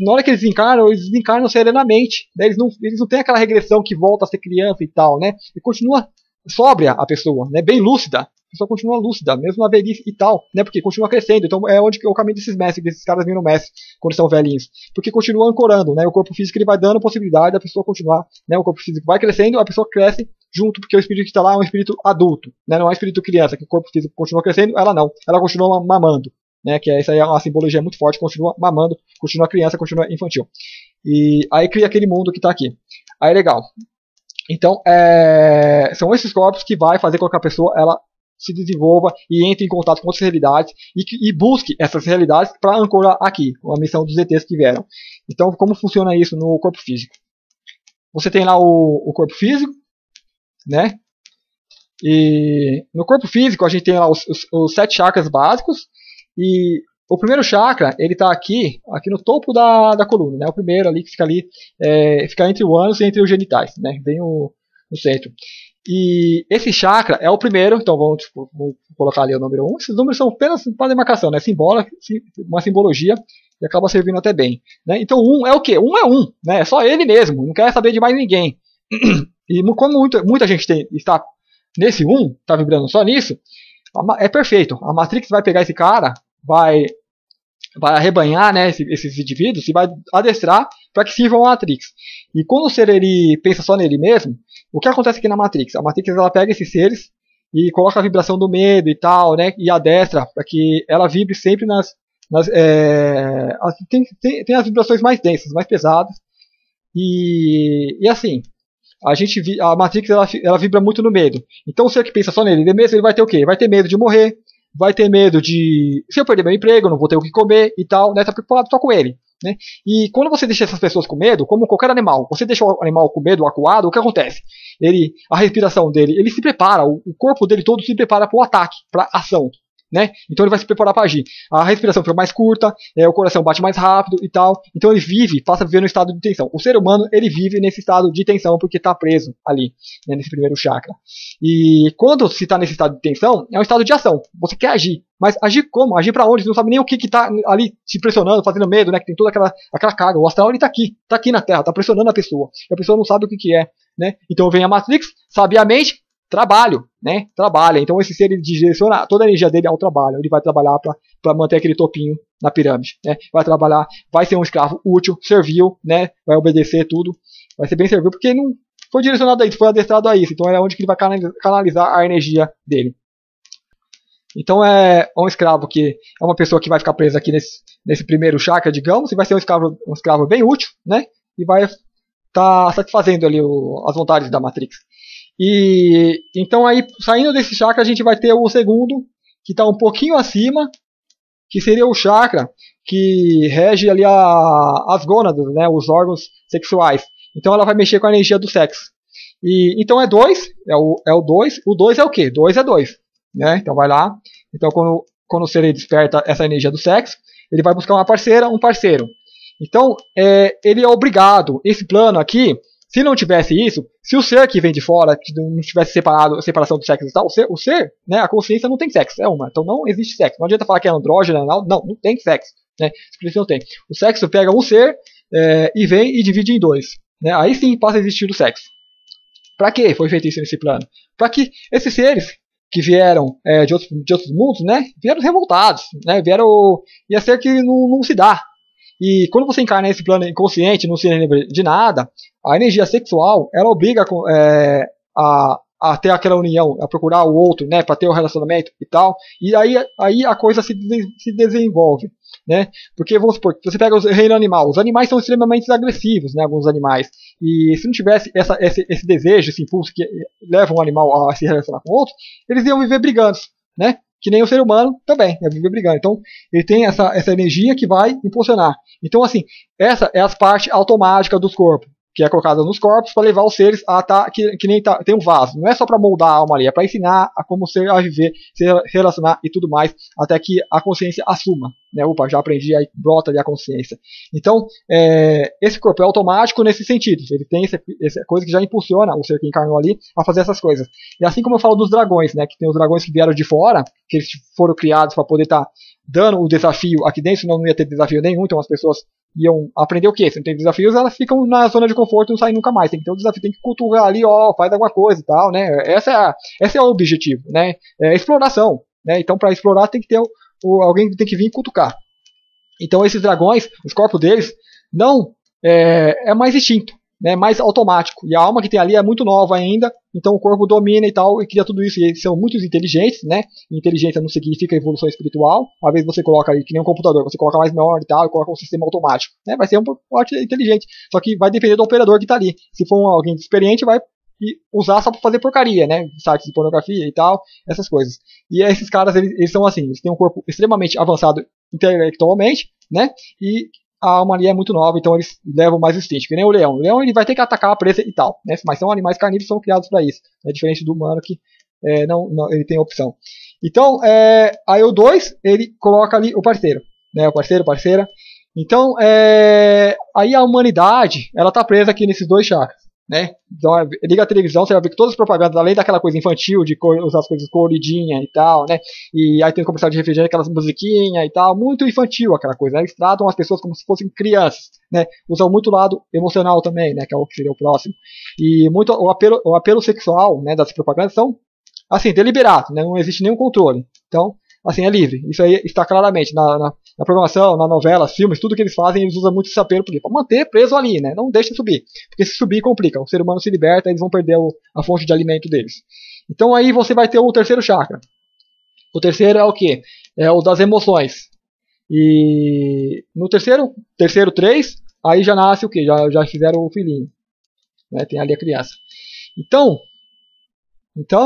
na hora que eles desencarnam serenamente, né? Eles não têm aquela regressão que volta a ser criança e tal, né? E continua sóbria a pessoa, né? Bem lúcida. A pessoa continua lúcida, mesmo na velhice e tal, né? Porque continua crescendo. Então é onde é o caminho desses mestres, desses caras vindo mestre quando são velhinhos. Porque continua ancorando, né? O corpo físico ele vai dando possibilidade da pessoa continuar, né? O corpo físico vai crescendo, a pessoa cresce junto, porque o espírito que está lá é um espírito adulto, né? Não é um espírito criança, que o corpo físico continua crescendo, ela não. Ela continua mamando, né? Que essa aí é uma simbologia muito forte, continua mamando, continua criança, continua infantil. E aí cria aquele mundo que está aqui. Aí legal. Então, são esses corpos que vai fazer com que a pessoa ela se desenvolva e entre em contato com outras realidades e busque essas realidades para ancorar aqui, a missão dos ETs que vieram. Então, como funciona isso no corpo físico? Você tem lá o corpo físico, né? E no corpo físico a gente tem lá os 7 chakras básicos e o primeiro chakra ele está aqui no topo da coluna, né? O primeiro ali que fica ali, fica entre o ânus e entre os genitais, né? Bem no centro. E esse chakra é o primeiro, então vamos colocar ali o número 1. Esses números são apenas para demarcação, né? Uma simbologia e acaba servindo até bem, né? Então 1 é o quê? 1 é 1, né? É só ele mesmo, não quer saber de mais ninguém. E como muita gente está nesse 1, está vibrando só nisso, é perfeito. A Matrix vai pegar esse cara, vai arrebanhar, né, esses indivíduos e vai adestrar para que sirvam a Matrix. E quando o ser ele pensa só nele mesmo, o que acontece aqui na Matrix? A Matrix ela pega esses seres e coloca a vibração do medo e tal, né, e adestra para que ela vibre sempre tem as vibrações mais densas, mais pesadas. E assim, a Matrix ela vibra muito no medo. Então o ser que pensa só nele mesmo, ele vai ter o quê? Vai ter medo de morrer, vai ter medo de, se eu perder meu emprego, eu não vou ter o que comer e tal, né? Tá preocupado só com ele, né? E quando você deixa essas pessoas com medo, como qualquer animal, você deixa o animal com medo, acuado, o que acontece? A respiração dele, ele se prepara, o corpo dele todo se prepara para o ataque, para ação, né? Então ele vai se preparar para agir. A respiração fica mais curta, o coração bate mais rápido e tal. Então ele passa a viver no estado de tensão. O ser humano ele vive nesse estado de tensão porque está preso ali, né, nesse primeiro chakra. E quando se está nesse estado de tensão, é um estado de ação. Você quer agir, mas agir como? Agir para onde? Você não sabe nem o que está ali te pressionando, fazendo medo, né? Que tem toda aquela carga. O astral ele está aqui na Terra, está pressionando a pessoa. E a pessoa não sabe o que é, né? Então vem a Matrix, sabiamente. Trabalho, né? Trabalha. Então esse ser ele direciona toda a energia dele ao trabalho. Ele vai trabalhar para manter aquele topinho na pirâmide, né? Vai trabalhar, vai ser um escravo útil, servil, né? Vai obedecer tudo, vai ser bem servil porque não foi direcionado a isso, foi adestrado a isso. Então é onde que ele vai canalizar a energia dele. Então é um escravo que é uma pessoa que vai ficar presa aqui nesse primeiro chakra, digamos, e vai ser um escravo bem útil, né? E vai estar satisfazendo ali as vontades da Matrix. E então aí, saindo desse chakra, a gente vai ter o segundo, que está um pouquinho acima, que seria o chakra que rege ali as gônadas, né, os órgãos sexuais. Então ela vai mexer com a energia do sexo. E então é 2, é o 2. O 2 é o quê? 2 é 2, né? Então vai lá. Então quando o ser desperta essa energia do sexo, ele vai buscar uma parceira, um parceiro. Então ele é obrigado, esse plano aqui. Se não tivesse isso, se o ser que vem de fora, que não tivesse separação do sexo e tal, o ser, né, a consciência não tem sexo, é uma. Então não existe sexo. Não adianta falar que é andrógeno, não tem sexo. Né? Não tem. O sexo pega um ser e vem e divide em 2. Né? Aí sim passa a existir o sexo. Para que foi feito isso nesse plano? Para que esses seres que vieram de outros mundos, né, vieram revoltados, né, ia ser que não se dá. E quando você encarna nesse plano inconsciente, não se lembra de nada, a energia sexual, ela obriga a ter aquela união, a procurar o outro, né, para ter o relacionamento e tal. E aí a coisa se desenvolve. né? Porque, vamos supor, você pega o reino animal, os animais são extremamente agressivos, né? Alguns animais. E se não tivesse esse desejo, esse impulso que leva um animal a se relacionar com outro, eles iam viver brigando, né? Que nem o ser humano também, ia viver brigando. Então, ele tem essa energia que vai impulsionar. Então, assim, essa é a parte automática dos corpos, que é colocada nos corpos para levar os seres a estar que nem tem um vaso. Não é só para moldar a alma ali, é para ensinar a como ser a viver, se relacionar e tudo mais, até que a consciência assuma. Né? Opa, já aprendi, aí brota ali a consciência. Então, esse corpo é automático nesse sentido. Ele tem essa coisa que já impulsiona o ser que encarnou ali a fazer essas coisas. E assim como eu falo dos dragões, né? Que tem os dragões que vieram de fora, que eles foram criados para poder estar dando o desafio aqui dentro, senão não ia ter desafio nenhum, então as pessoas iam aprender o quê? Se não tem desafios, elas ficam na zona de conforto e não saem nunca mais. Tem que ter um desafio, tem que cultuar ali, faz alguma coisa e tal, né? Esse é o objetivo, né? É exploração, né? Então, para explorar, tem que ter alguém que tem que vir cutucar. Então, esses dragões, os corpos deles, não é mais instinto, né? Mais automático. E a alma que tem ali é muito nova ainda, então o corpo domina e tal, e cria tudo isso. E eles são muito inteligentes, né? Inteligência não significa evolução espiritual. Às vezes você coloca ali, que nem um computador, você coloca mais memória e tal, e coloca um sistema automático, né? Vai ser um pote inteligente. Só que vai depender do operador que está ali. Se for alguém experiente, vai usar só para fazer porcaria, né? Sites de pornografia e tal, essas coisas. E esses caras, eles são assim, eles têm um corpo extremamente avançado intelectualmente, né? E a alma ali é muito nova, então eles levam mais instinto, que nem o leão. O leão ele vai ter que atacar a presa e tal, né? Mas são animais carnívoros, são criados para isso. É diferente do humano que não, ele tem opção. Então, aí o 2, ele coloca ali o parceiro, né? O parceiro, parceira. Então, aí a humanidade, ela tá presa aqui nesses dois chakras, né? Então, liga a televisão, você vai ver que todas as propagandas, além daquela coisa infantil de usar as coisas coloridinhas e tal, né? E aí tem o comercial de refrigerante, aquelas musiquinhas e tal, muito infantil aquela coisa, né? Eles tratam as pessoas como se fossem crianças, né? Usam muito o lado emocional também, né? Que é o que seria o próximo. E muito o apelo sexual, né? Das propagandas são, assim, deliberado, né? Não existe nenhum controle. Então, assim, é livre. Isso aí está claramente na programação, na novela, filmes, tudo que eles fazem, eles usam muito esse apelo para manter preso ali, né? Não deixa subir. Porque se subir, complica. O ser humano se liberta, eles vão perder a fonte de alimento deles. Então aí você vai ter o terceiro chakra. O terceiro é o quê? É o das emoções. E no terceiro 3, aí já nasce o quê? Já fizeram o filhinho. Né? Tem ali a criança. Então,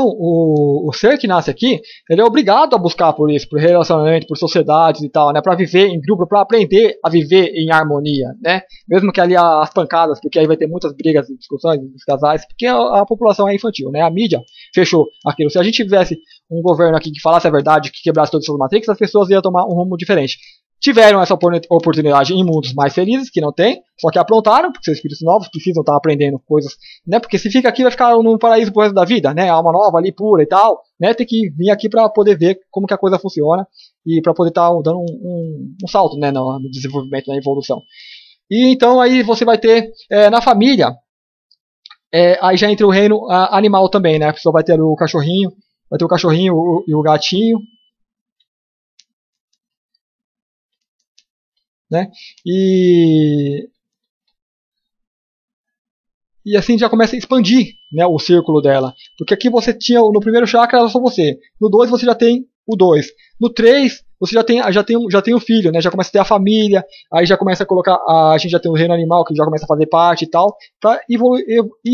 o ser que nasce aqui, ele é obrigado a buscar por isso, por relacionamento, por sociedades e tal, né, para viver em grupo, para aprender a viver em harmonia, né, mesmo que ali as pancadas, porque aí vai ter muitas brigas e discussões dos casais, porque a população é infantil, né, a mídia fechou aquilo. Se a gente tivesse um governo aqui que falasse a verdade, que quebrasse todas essas matrix, as pessoas iam tomar um rumo diferente. Tiveram essa oportunidade em mundos mais felizes, que não tem, só que aprontaram, porque são espíritos novos, precisam estar aprendendo coisas, né? Porque se fica aqui, vai ficar num paraíso pro resto da vida, né? Alma nova ali, pura e tal, né? Tem que vir aqui para poder ver como que a coisa funciona e para poder estar dando um salto, né? No desenvolvimento, na evolução. E então aí você vai ter, na família, aí já entra o reino animal também, né? A pessoa vai ter o cachorrinho, e o gatinho, né? E assim já começa a expandir, né, o círculo dela. Porque aqui você tinha, no primeiro chakra era só você. No 2 você já tem o 2. No 3 você já tem o filho, né? Já começa a ter a família. Aí já começa a colocar, a gente já tem o reino animal que já começa a fazer parte e tal, para ir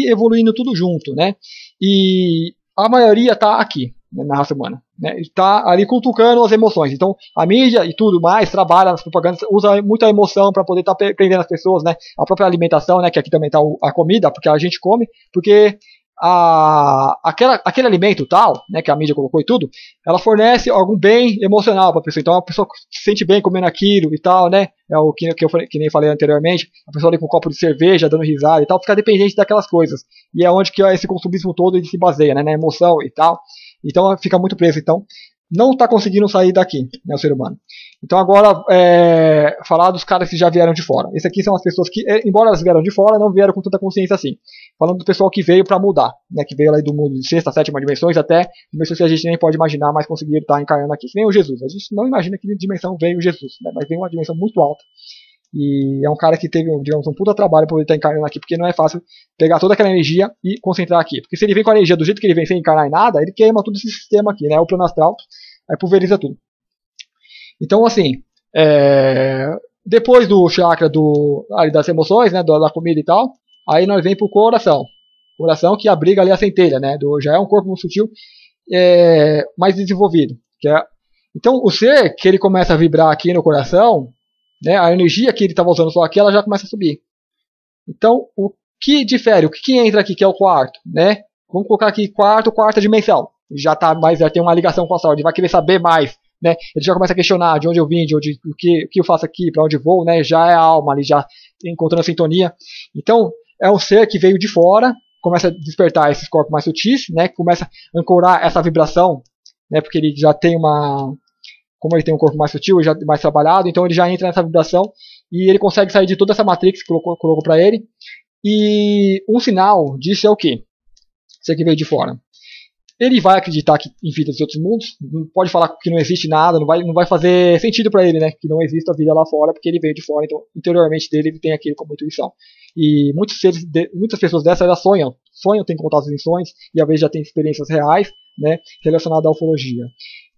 evoluindo tudo junto, né? E a maioria tá aqui, né, na raça humana, né? Está ali cutucando as emoções. Então a mídia e tudo mais trabalha nas propagandas, usa muita emoção para poder estar prendendo as pessoas, né? A própria alimentação, né? Que aqui também está a comida, porque a gente come, porque aquele alimento tal, né? Que a mídia colocou e tudo, ela fornece algum bem emocional para a pessoa. Então a pessoa se sente bem comendo aquilo e tal, né? É o que nem falei anteriormente. A pessoa ali com um copo de cerveja, dando risada e tal, fica dependente daquelas coisas. E é onde que esse consumismo todo ele se baseia, né? Na emoção e tal. Então fica muito preso. Então não está conseguindo sair daqui, né, o ser humano. Então agora falar dos caras que já vieram de fora. Esses aqui são as pessoas que, embora elas vieram de fora, não vieram com tanta consciência assim. Falando do pessoal que veio para mudar, né, que veio lá do mundo de sexta, sétima dimensões, até dimensões que a gente nem pode imaginar, mas conseguiram estar encarnando aqui. Que nem o Jesus. A gente não imagina que dimensão veio Jesus, né, mas veio uma dimensão muito alta. E é um cara que teve, digamos, um puta trabalho para poder estar encarnando aqui, porque não é fácil pegar toda aquela energia e concentrar aqui. Porque se ele vem com a energia do jeito que ele vem sem encarnar em nada, ele queima todo esse sistema aqui, né? O plano astral, aí pulveriza tudo. Então, assim, Depois do chakra ali das emoções, né, da comida e tal, aí nós vem pro coração. Coração que abriga ali a centelha, né, já é um corpo muito sutil, mais desenvolvido. Então o ser que ele começa a vibrar aqui no coração, né, a energia que ele estava usando só aqui, ela já começa a subir. Então o que difere, o que entra aqui, que é o quarto, né? Vamos colocar aqui quarta dimensão. Já tem uma ligação com a saúde, vai querer saber mais, né? Ele já começa a questionar de onde eu vim, o que eu faço aqui, para onde vou, né? Já é a alma ali, já encontrando a sintonia. Então, é um ser que veio de fora, começa a despertar esses corpos mais sutis, né? Começa a ancorar essa vibração, né? Porque ele já tem como ele tem um corpo mais sutil, já mais trabalhado, então ele já entra nessa vibração e ele consegue sair de toda essa matrix que colocou para ele. E um sinal disso é o quê? Você que veio de fora. Ele vai acreditar em vidas de outros mundos, não pode falar que não existe nada, não vai fazer sentido para ele, né? Que não existe a vida lá fora, porque ele veio de fora, então interiormente dele ele tem aquilo como intuição. E muitas pessoas dessas elas sonham, têm contatos em sonhos, e às vezes já tem experiências reais, né? Relacionadas à ufologia.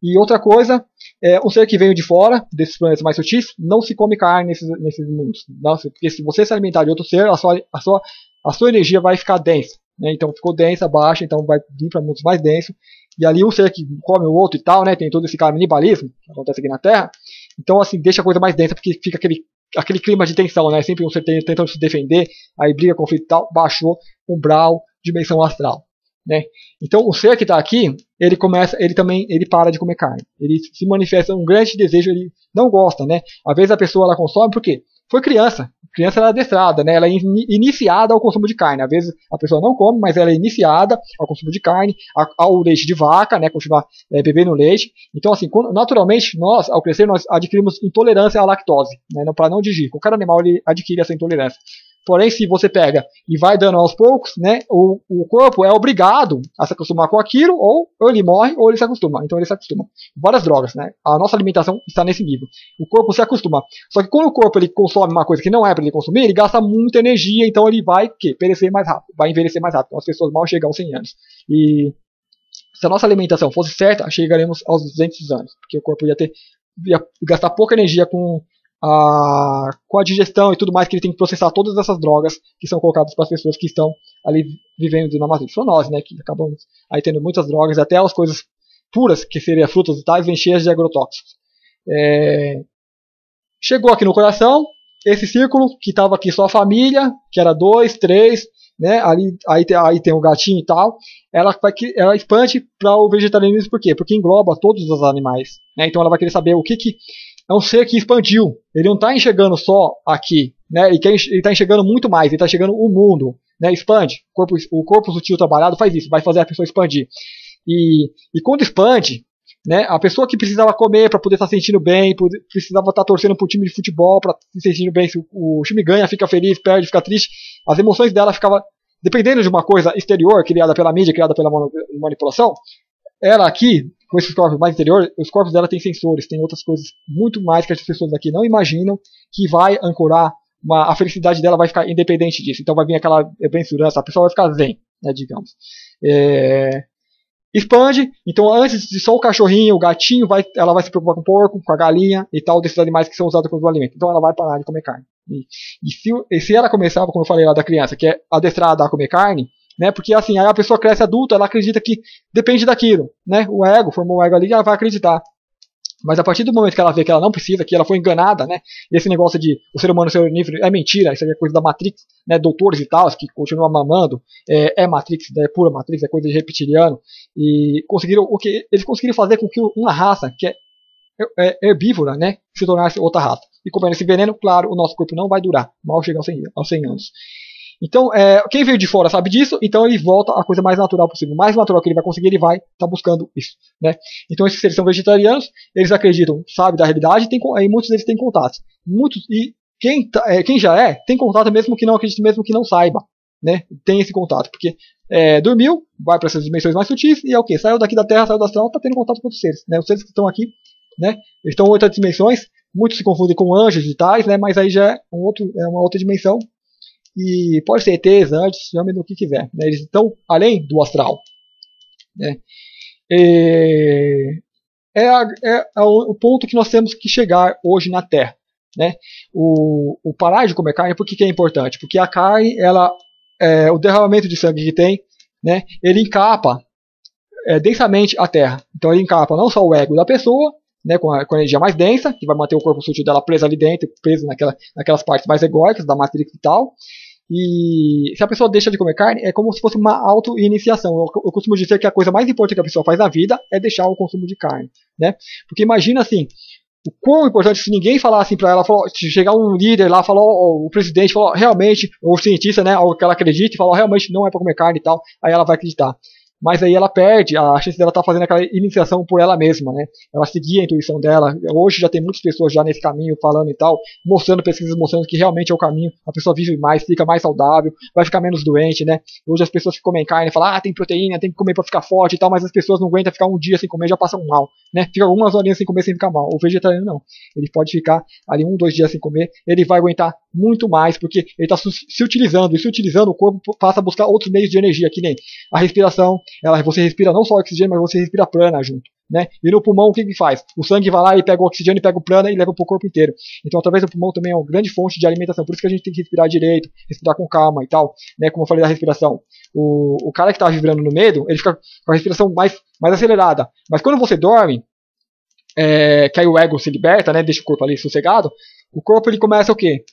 E outra coisa, um ser que veio de fora, desses planetas mais sutis, não se come carne nesses mundos. Não, porque se você se alimentar de outro ser, a sua energia vai ficar densa. Né? Então ficou densa, baixa, então vai vir para mundos mais densos. E ali um ser que come o outro e tal, né? Tem todo esse canibalismo que acontece aqui na Terra. Então assim, deixa a coisa mais densa, porque fica aquele clima de tensão, né? Sempre um ser tentando se defender, aí briga, conflito e tal, baixou, umbral, dimensão astral. Né? Então o ser que está aqui, ele para de comer carne, ele se manifesta um grande desejo, ele não gosta, né? Às vezes a pessoa ela consome porque foi criança ela é adestrada, né? Ela é iniciada ao consumo de carne. Às vezes a pessoa não come, mas ela é iniciada ao consumo de carne, ao leite de vaca, né? Continuar bebendo leite. Então assim, naturalmente nós, ao crescer, nós adquirimos intolerância à lactose, né? Para não digerir. Qualquer animal ele adquire essa intolerância. Porém, se você pega e vai dando aos poucos, né, o corpo é obrigado a se acostumar com aquilo, ou ele morre, ou ele se acostuma. Então ele se acostuma. Várias drogas, né? A nossa alimentação está nesse nível. O corpo se acostuma. Só que quando o corpo ele consome uma coisa que não é para ele consumir, ele gasta muita energia, então ele vai perecer mais rápido, vai envelhecer mais rápido. Então as pessoas mal chegam aos 100 anos. E se a nossa alimentação fosse certa, chegaremos aos 200 anos, porque o corpo ia gastar pouca energia com a digestão e tudo mais, que ele tem que processar todas essas drogas que são colocadas para as pessoas que estão ali vivendo na matrix. São nós, né, que acabamos aí tendo muitas drogas, até as coisas puras, que seriam frutas e tais, vêm cheias de agrotóxicos. Chegou aqui no coração, esse círculo, que estava aqui só a família, que era 2, 3, né, aí tem o gatinho e tal, ela expande para o vegetarianismo, por quê? Porque engloba todos os animais, né, então ela vai querer saber o que é um ser que expandiu. Ele não está enxergando só aqui, né? Ele está enxergando muito mais. Ele está enxergando o mundo, né? Expande. O corpo sutil trabalhado faz isso, vai fazer a pessoa expandir. E quando expande, né? A pessoa que precisava comer para poder estar se sentindo bem, precisava estar torcendo para o time de futebol para se sentindo bem. Se o time ganha, fica feliz, perde, fica triste. As emoções dela ficavam dependendo de uma coisa exterior criada pela mídia, criada pela manipulação. Ela aqui, com esses corpos mais interiores, os corpos dela têm sensores, tem outras coisas muito mais que as pessoas aqui não imaginam, que vai ancorar, a felicidade dela vai ficar independente disso. Então vai vir aquela bem-surança, a pessoa vai ficar zen, né, digamos. Expande, então antes de só o cachorrinho, o gatinho, ela vai se preocupar com o porco, com a galinha e tal, desses animais que são usados como alimento. Então ela vai parar de comer carne. E se ela começava, como eu falei lá da criança, que é adestrada a comer carne, né? Porque assim, aí a pessoa cresce adulta, ela acredita que depende daquilo, né? O ego, formou o ego ali, ela vai acreditar. Mas a partir do momento que ela vê que ela não precisa, que ela foi enganada, né? E esse negócio de o ser humano ser onífero é mentira, isso aí é coisa da Matrix, né? Doutores e tal, que continuam mamando, é Matrix, é pura Matrix, é coisa de reptiliano. E eles conseguiram fazer com que uma raça que é herbívora, né? Se tornasse outra raça. E comendo esse veneno, claro, o nosso corpo não vai durar, mal chegar aos 100 anos. Então, quem veio de fora sabe disso, então ele volta a coisa mais natural possível. O mais natural que ele vai conseguir, ele vai estar buscando isso. Né? Então, esses seres são vegetarianos, eles acreditam, sabe da realidade, e muitos deles têm contatos. E quem já tem contato mesmo que não acredite, mesmo que não saiba. Né? Tem esse contato, porque dormiu, vai para essas dimensões mais sutis, e é o quê? Saiu daqui da Terra, saiu da astral, está tendo contato com outros seres. Né? Os seres que estão aqui, né? Eles estão em outras dimensões, muitos se confundem com anjos e tais, né? Mas aí já é uma outra dimensão. E pode ser ETs, antes, chame do que quiser. Né? Eles estão além do astral. Né? o ponto que nós temos que chegar hoje na Terra, né? O parar de comer carne, por que é importante? Porque a carne, o derramamento de sangue que tem, né, ele encapa densamente a Terra. Então ele encapa não só o ego da pessoa, né, com a energia mais densa, que vai manter o corpo sutil dela preso ali dentro, preso naquelas partes mais egóicas da matrix e tal. E se a pessoa deixa de comer carne, é como se fosse uma auto-iniciação. Eu costumo dizer que a coisa mais importante que a pessoa faz na vida é deixar o consumo de carne, né? Porque imagina assim, o quão importante, se ninguém falar assim pra ela, se chegar um líder lá, falou, o presidente falou realmente, ou o cientista, né, ou que ela acredite, falou realmente não é pra comer carne e tal, aí ela vai acreditar. Mas aí ela perde a chance dela estar fazendo aquela iniciação por ela mesma, né? Ela seguir a intuição dela. Hoje já tem muitas pessoas já nesse caminho falando e tal, mostrando pesquisas mostrando que realmente é o caminho. A pessoa vive mais, fica mais saudável, vai ficar menos doente, né? Hoje as pessoas que comem carne falam, tem proteína, tem que comer para ficar forte e tal, mas as pessoas não aguentam ficar um dia sem comer, já passam mal, né? Fica algumas horinhas sem comer sem ficar mal. O vegetariano não. Ele pode ficar ali 1, 2 dias sem comer, ele vai aguentar muito mais, porque ele está se utilizando, e se utilizando, o corpo passa a buscar outros meios de energia, que nem a respiração. Você respira não só oxigênio, mas você respira prana junto, né? E no pulmão o que faz? O sangue vai lá e pega o oxigênio, pega o prana e leva para o corpo inteiro. Então através do pulmão também é uma grande fonte de alimentação, por isso que a gente tem que respirar direito, respirar com calma e tal, né? Como eu falei da respiração, o cara que está vibrando no medo, ele fica com a respiração mais acelerada, mas quando você dorme, que aí o ego se liberta, né? Deixa o corpo ali sossegado, o corpo ele começa o quê?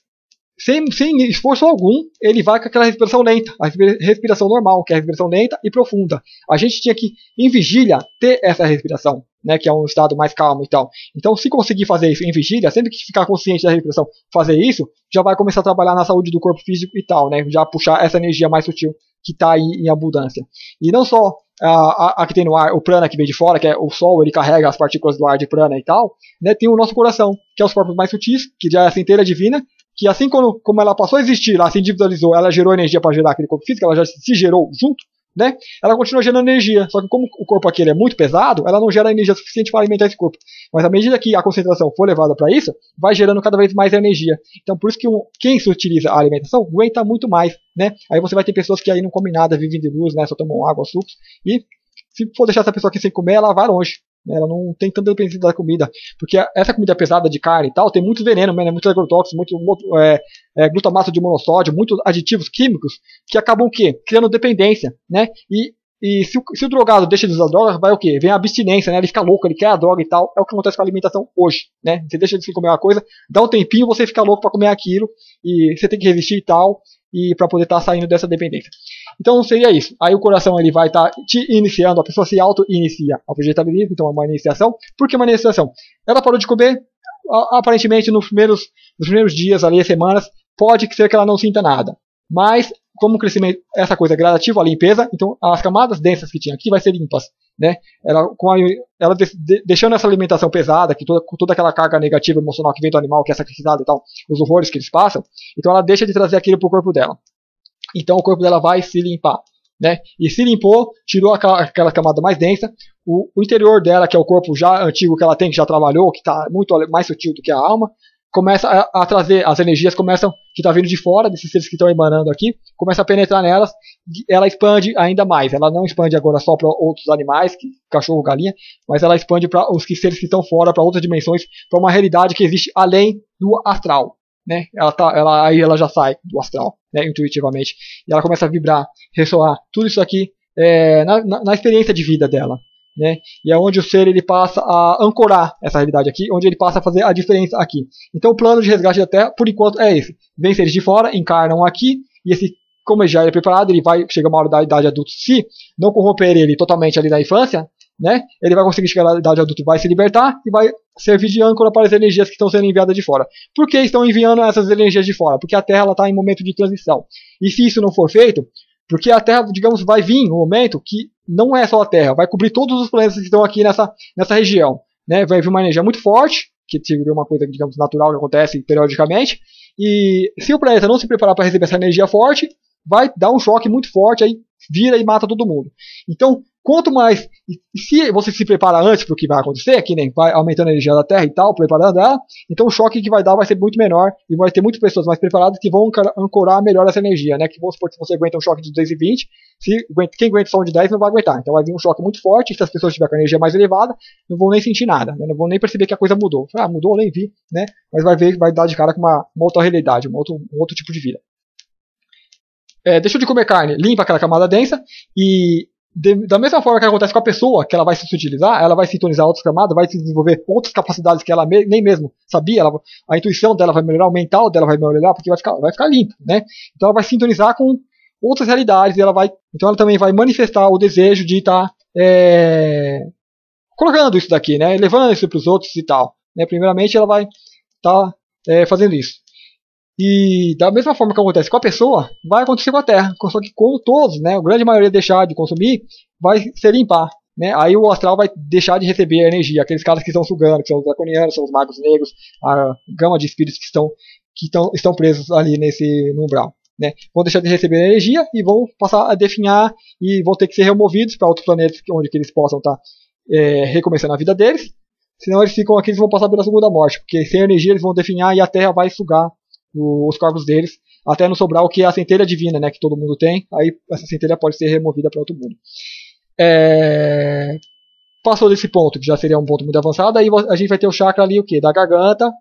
Sem esforço algum, ele vai com aquela respiração lenta, a respiração normal, que é a respiração lenta e profunda. A gente tinha que, em vigília, ter essa respiração, né, que é um estado mais calmo e tal. Então, se conseguir fazer isso em vigília, sempre que ficar consciente da respiração, fazer isso, já vai começar a trabalhar na saúde do corpo físico e tal, né, já puxar essa energia mais sutil que está aí em abundância. E não só a que tem no ar, o prana que vem de fora, que é o sol, ele carrega as partículas do ar de prana e tal, né, tem o nosso coração, que é os corpos mais sutis, que já é a centelha divina, que assim como ela passou a existir, ela se individualizou, ela gerou energia para gerar aquele corpo físico, ela já se gerou junto, né? Ela continua gerando energia, só que como o corpo aquele é muito pesado, ela não gera energia suficiente para alimentar esse corpo. Mas à medida que a concentração for levada para isso, vai gerando cada vez mais energia. Então por isso que quem se utiliza a alimentação aguenta muito mais, né? Aí você vai ter pessoas que aí não comem nada, vivem de luz, né? Só tomam água, sucos, e se for deixar essa pessoa aqui sem comer, ela vai longe. Ela não tem tanta dependência da comida, porque essa comida pesada de carne e tal tem muito veneno, né, muitos agrotóxicos, muito glutamato de monossódio, muitos aditivos químicos que acabam o quê? Criando dependência, né? E se o drogado deixa de usar droga, vai o quê? Vem a abstinência, né? Ele fica louco, ele quer a droga e tal. É o que acontece com a alimentação hoje, né? Você deixa de comer uma coisa, dá um tempinho, você fica louco para comer aquilo e você tem que resistir e tal, e para poder estar saindo dessa dependência. Então seria isso. Aí o coração ele vai estar te iniciando, a pessoa se auto-inicia ao vegetarianismo, então é uma iniciação. Por que uma iniciação? Ela parou de comer, aparentemente nos primeiros dias, ali, semanas, pode ser que ela não sinta nada. Mas, como o crescimento, essa coisa é gradativa, a limpeza, então as camadas densas que tinha aqui vai ser limpas, né? Ela deixando essa alimentação pesada, com toda aquela carga negativa emocional que vem do animal, que é sacrificado e tal, os horrores que eles passam, então ela deixa de trazer aquilo pro corpo dela. Então o corpo dela vai se limpar, né? E se limpou, tirou aquela camada mais densa, o interior dela, que é o corpo já antigo que ela tem, que já trabalhou, que está muito mais sutil do que a alma, começa a trazer, as energias começam, que está vindo de fora, desses seres que estão emanando aqui, começa a penetrar nelas, ela expande ainda mais. Ela não expande agora só para outros animais, cachorro, galinha, mas ela expande para os seres que estão fora, para outras dimensões, para uma realidade que existe além do astral. Né? Aí ela já sai do astral, né, intuitivamente, e ela começa a vibrar, ressoar, tudo isso aqui na experiência de vida dela, né? E é onde o ser ele passa a ancorar essa realidade aqui, onde ele passa a fazer a diferença aqui. Então o plano de resgate da Terra, por enquanto, é esse: vem seres de fora, encarnam aqui, e esse, como ele já é preparado, ele vai chegar a uma hora da idade adulta, se não corromper ele totalmente ali na infância, né? Ele vai conseguir chegar à idade adulta e vai se libertar e vai servir de âncora para as energias que estão sendo enviadas de fora. Por que estão enviando essas energias de fora? Porque a Terra está em momento de transição. E se isso não for feito, porque a Terra, digamos, vai vir um momento que não é só a Terra, vai cobrir todos os planetas que estão aqui nessa região, né? Vai vir uma energia muito forte, que é uma coisa, digamos, natural que acontece periodicamente, e se o planeta não se preparar para receber essa energia forte, vai dar um choque muito forte, aí vira e mata todo mundo. Então, quanto mais, se você se prepara antes para o que vai acontecer, que nem vai aumentando a energia da Terra e tal, preparando ela, então o choque que vai dar vai ser muito menor e vai ter muitas pessoas mais preparadas que vão ancorar melhor essa energia, né? Que vamos supor que você aguenta um choque de 220, quem aguenta só um de 10 não vai aguentar. Então vai vir um choque muito forte, se as pessoas tiverem com a energia mais elevada, não vão nem sentir nada, né? Não vão nem perceber que a coisa mudou. Mudou, nem vi, né? Mas vai dar de cara com uma outra realidade, um outro tipo de vida. Deixou de comer carne, limpa aquela camada densa e da mesma forma que acontece com a pessoa, que ela vai se sutilizar, ela vai sintonizar outras camadas, vai desenvolver outras capacidades que ela nem mesmo sabia, a intuição dela vai melhorar, o mental dela vai melhorar, porque vai ficar limpo, né? Então ela vai sintonizar com outras realidades, então ela também vai manifestar o desejo de estar colocando isso daqui, né? Levando isso para os outros e tal, né? Primeiramente ela vai estar fazendo isso. E da mesma forma que acontece com a pessoa, vai acontecer com a Terra. Só que como todos, né, a grande maioria deixar de consumir, vai se limpar. Né? Aí o astral vai deixar de receber energia. Aqueles caras que estão sugando, que são os draconianos, são os magos negros, a gama de espíritos que estão presos ali no umbral. Né? Vão deixar de receber energia e vão passar a definhar e vão ter que ser removidos para outros planetas onde eles possam estar recomeçando a vida deles. Senão eles ficam aqui, eles vão passar pela segunda morte. Porque sem energia eles vão definhar e a Terra vai sugar os corpos deles, até não sobrar o que é a centelha divina, né, que todo mundo tem. Aí essa centelha pode ser removida para outro mundo. Passou desse ponto, que já seria um ponto muito avançado, aí a gente vai ter o chakra ali, o que? Da garganta.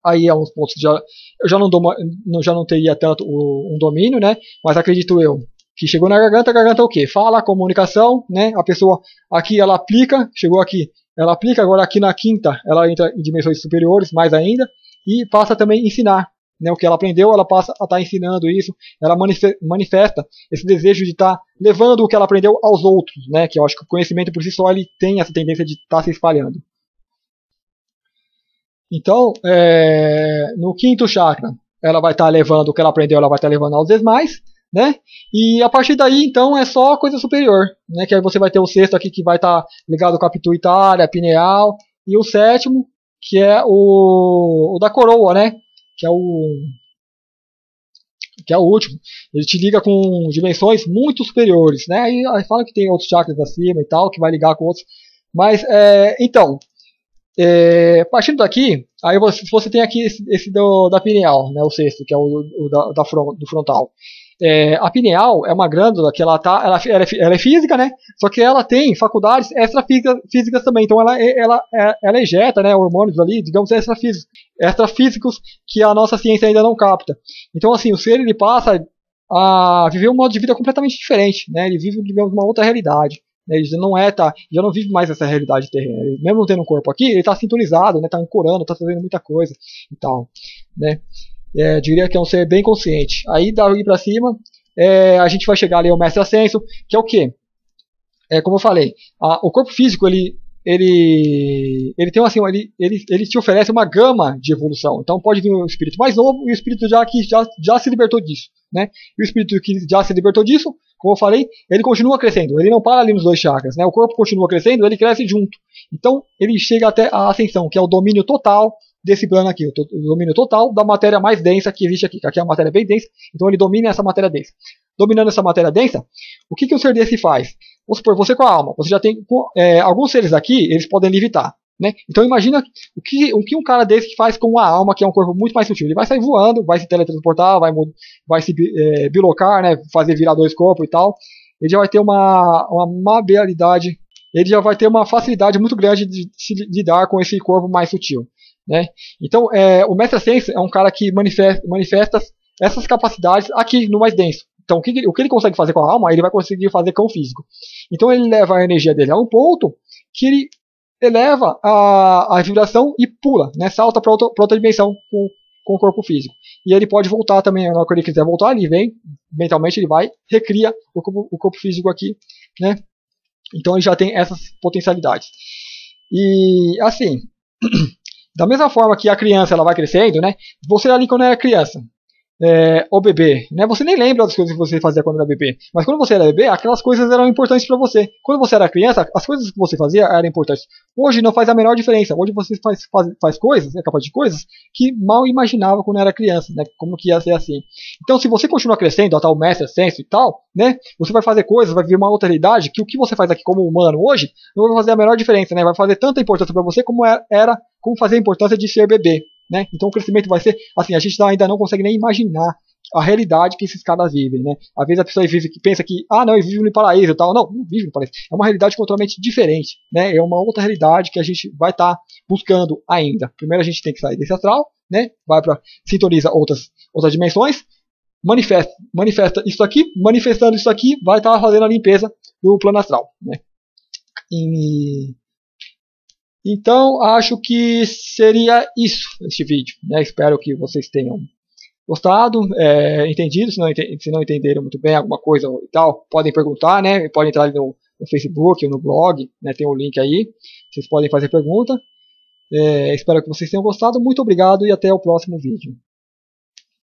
Aí é uns pontos eu já não teria tanto um domínio, né, mas acredito eu que chegou na garganta. A garganta é o que? Fala, comunicação, né, a pessoa aqui ela aplica, chegou aqui, ela aplica, agora aqui na quinta ela entra em dimensões superiores, mais ainda. E passa também a ensinar, né, o que ela aprendeu, ela passa a estar ensinando isso, ela manifesta esse desejo de estar levando o que ela aprendeu aos outros, né, que eu acho que o conhecimento por si só ele tem essa tendência de estar se espalhando. Então, no quinto chakra, ela vai estar levando o que ela aprendeu, ela vai estar levando aos demais, né, e a partir daí, então, é só coisa superior, né, que aí você vai ter o sexto aqui que vai estar ligado com a pituitária, pineal, e o sétimo, que é o da coroa, né? Que é o último. Ele te liga com dimensões muito superiores, né? Aí fala que tem outros chakras acima e tal, que vai ligar com outros. Mas, então, partindo daqui, aí você tem aqui esse da pineal, né? O sexto, que é do frontal. A pineal é uma glândula que ela é física, né? Só que ela tem faculdades extrafísicas também. Então ela ejeta, né, hormônios ali, digamos, extrafísicos que a nossa ciência ainda não capta. Então, assim, o ser ele passa a viver um modo de vida completamente diferente, né? Ele vive, digamos, uma outra realidade. Né? Ele já não vive mais essa realidade terrena. Ele, mesmo não tendo um corpo aqui, ele está sintonizado, né? Está ancorando, está fazendo muita coisa e tal, né? Diria que é um ser bem consciente. Aí daí pra cima a gente vai chegar ali ao Mestre Ascenso, que é o que? Como eu falei, o corpo físico ele tem assim, ele te oferece uma gama de evolução. Então pode vir um espírito mais novo e o espírito que já se libertou disso, né? E o espírito que já se libertou disso, como eu falei, ele continua crescendo. Ele não para ali nos dois chakras, né? O corpo continua crescendo, ele cresce junto. Então ele chega até a ascensão, que é o domínio total desse plano aqui, o domínio total da matéria mais densa que existe aqui. Aqui é uma matéria bem densa, então ele domina essa matéria densa. Dominando essa matéria densa, o que o ser desse faz? Vamos supor, você com a alma, você já tem alguns seres aqui, eles podem levitar, né? Então imagina o que um cara desse faz com a alma, que é um corpo muito mais sutil. Ele vai sair voando, vai se teletransportar, vai se bilocar, né? Fazer virar dois corpos e tal. Ele já vai ter uma habilidade, ele já vai ter uma facilidade muito grande de se lidar com esse corpo mais sutil. Né? Então, o Mestre Ascenso é um cara que manifesta essas capacidades aqui no mais denso. Então, o que ele consegue fazer com a alma, ele vai conseguir fazer com o físico. Então, ele leva a energia dele a um ponto que ele eleva a vibração e pula, né? Salta para outra dimensão com o corpo físico. E ele pode voltar também, na hora que ele quiser voltar, ele vem, mentalmente ele vai, recria o corpo físico aqui, né? Então, ele já tem essas potencialidades. E, assim... Da mesma forma que a criança ela vai crescendo, né? Você ali quando era criança, o bebê, né? Você nem lembra das coisas que você fazia quando era bebê, mas quando você era bebê, aquelas coisas eram importantes para você. Quando você era criança, as coisas que você fazia eram importantes. Hoje não faz a menor diferença. Hoje você faz coisas, é capaz de coisas que mal imaginava quando era criança, né? Como que ia ser assim. Então, se você continuar crescendo, a tal mestre, senso e tal, né? Você vai fazer coisas, vai viver uma outra realidade que o que você faz aqui como humano hoje não vai fazer a menor diferença, né? Vai fazer tanta importância para você como fazer a importância de ser bebê. Né? Então o crescimento vai ser assim, a gente ainda não consegue nem imaginar a realidade que esses caras vivem, né? Às vezes a pessoa pensa que, não, eu vivo no paraíso e tal. Não, não vive no paraíso. É uma realidade totalmente diferente, né? É uma outra realidade que a gente vai estar buscando ainda. Primeiro a gente tem que sair desse astral, né? Vai para sintoniza outras dimensões, manifesta isso aqui, manifestando isso aqui, vai estar fazendo a limpeza do plano astral, né? Então, acho que seria isso este vídeo, né? Espero que vocês tenham gostado, entendido. Se não entenderam muito bem alguma coisa e tal, podem perguntar, né? Podem entrar ali no Facebook ou no blog, né? Tem um link aí. Vocês podem fazer pergunta. Espero que vocês tenham gostado. Muito obrigado e até o próximo vídeo.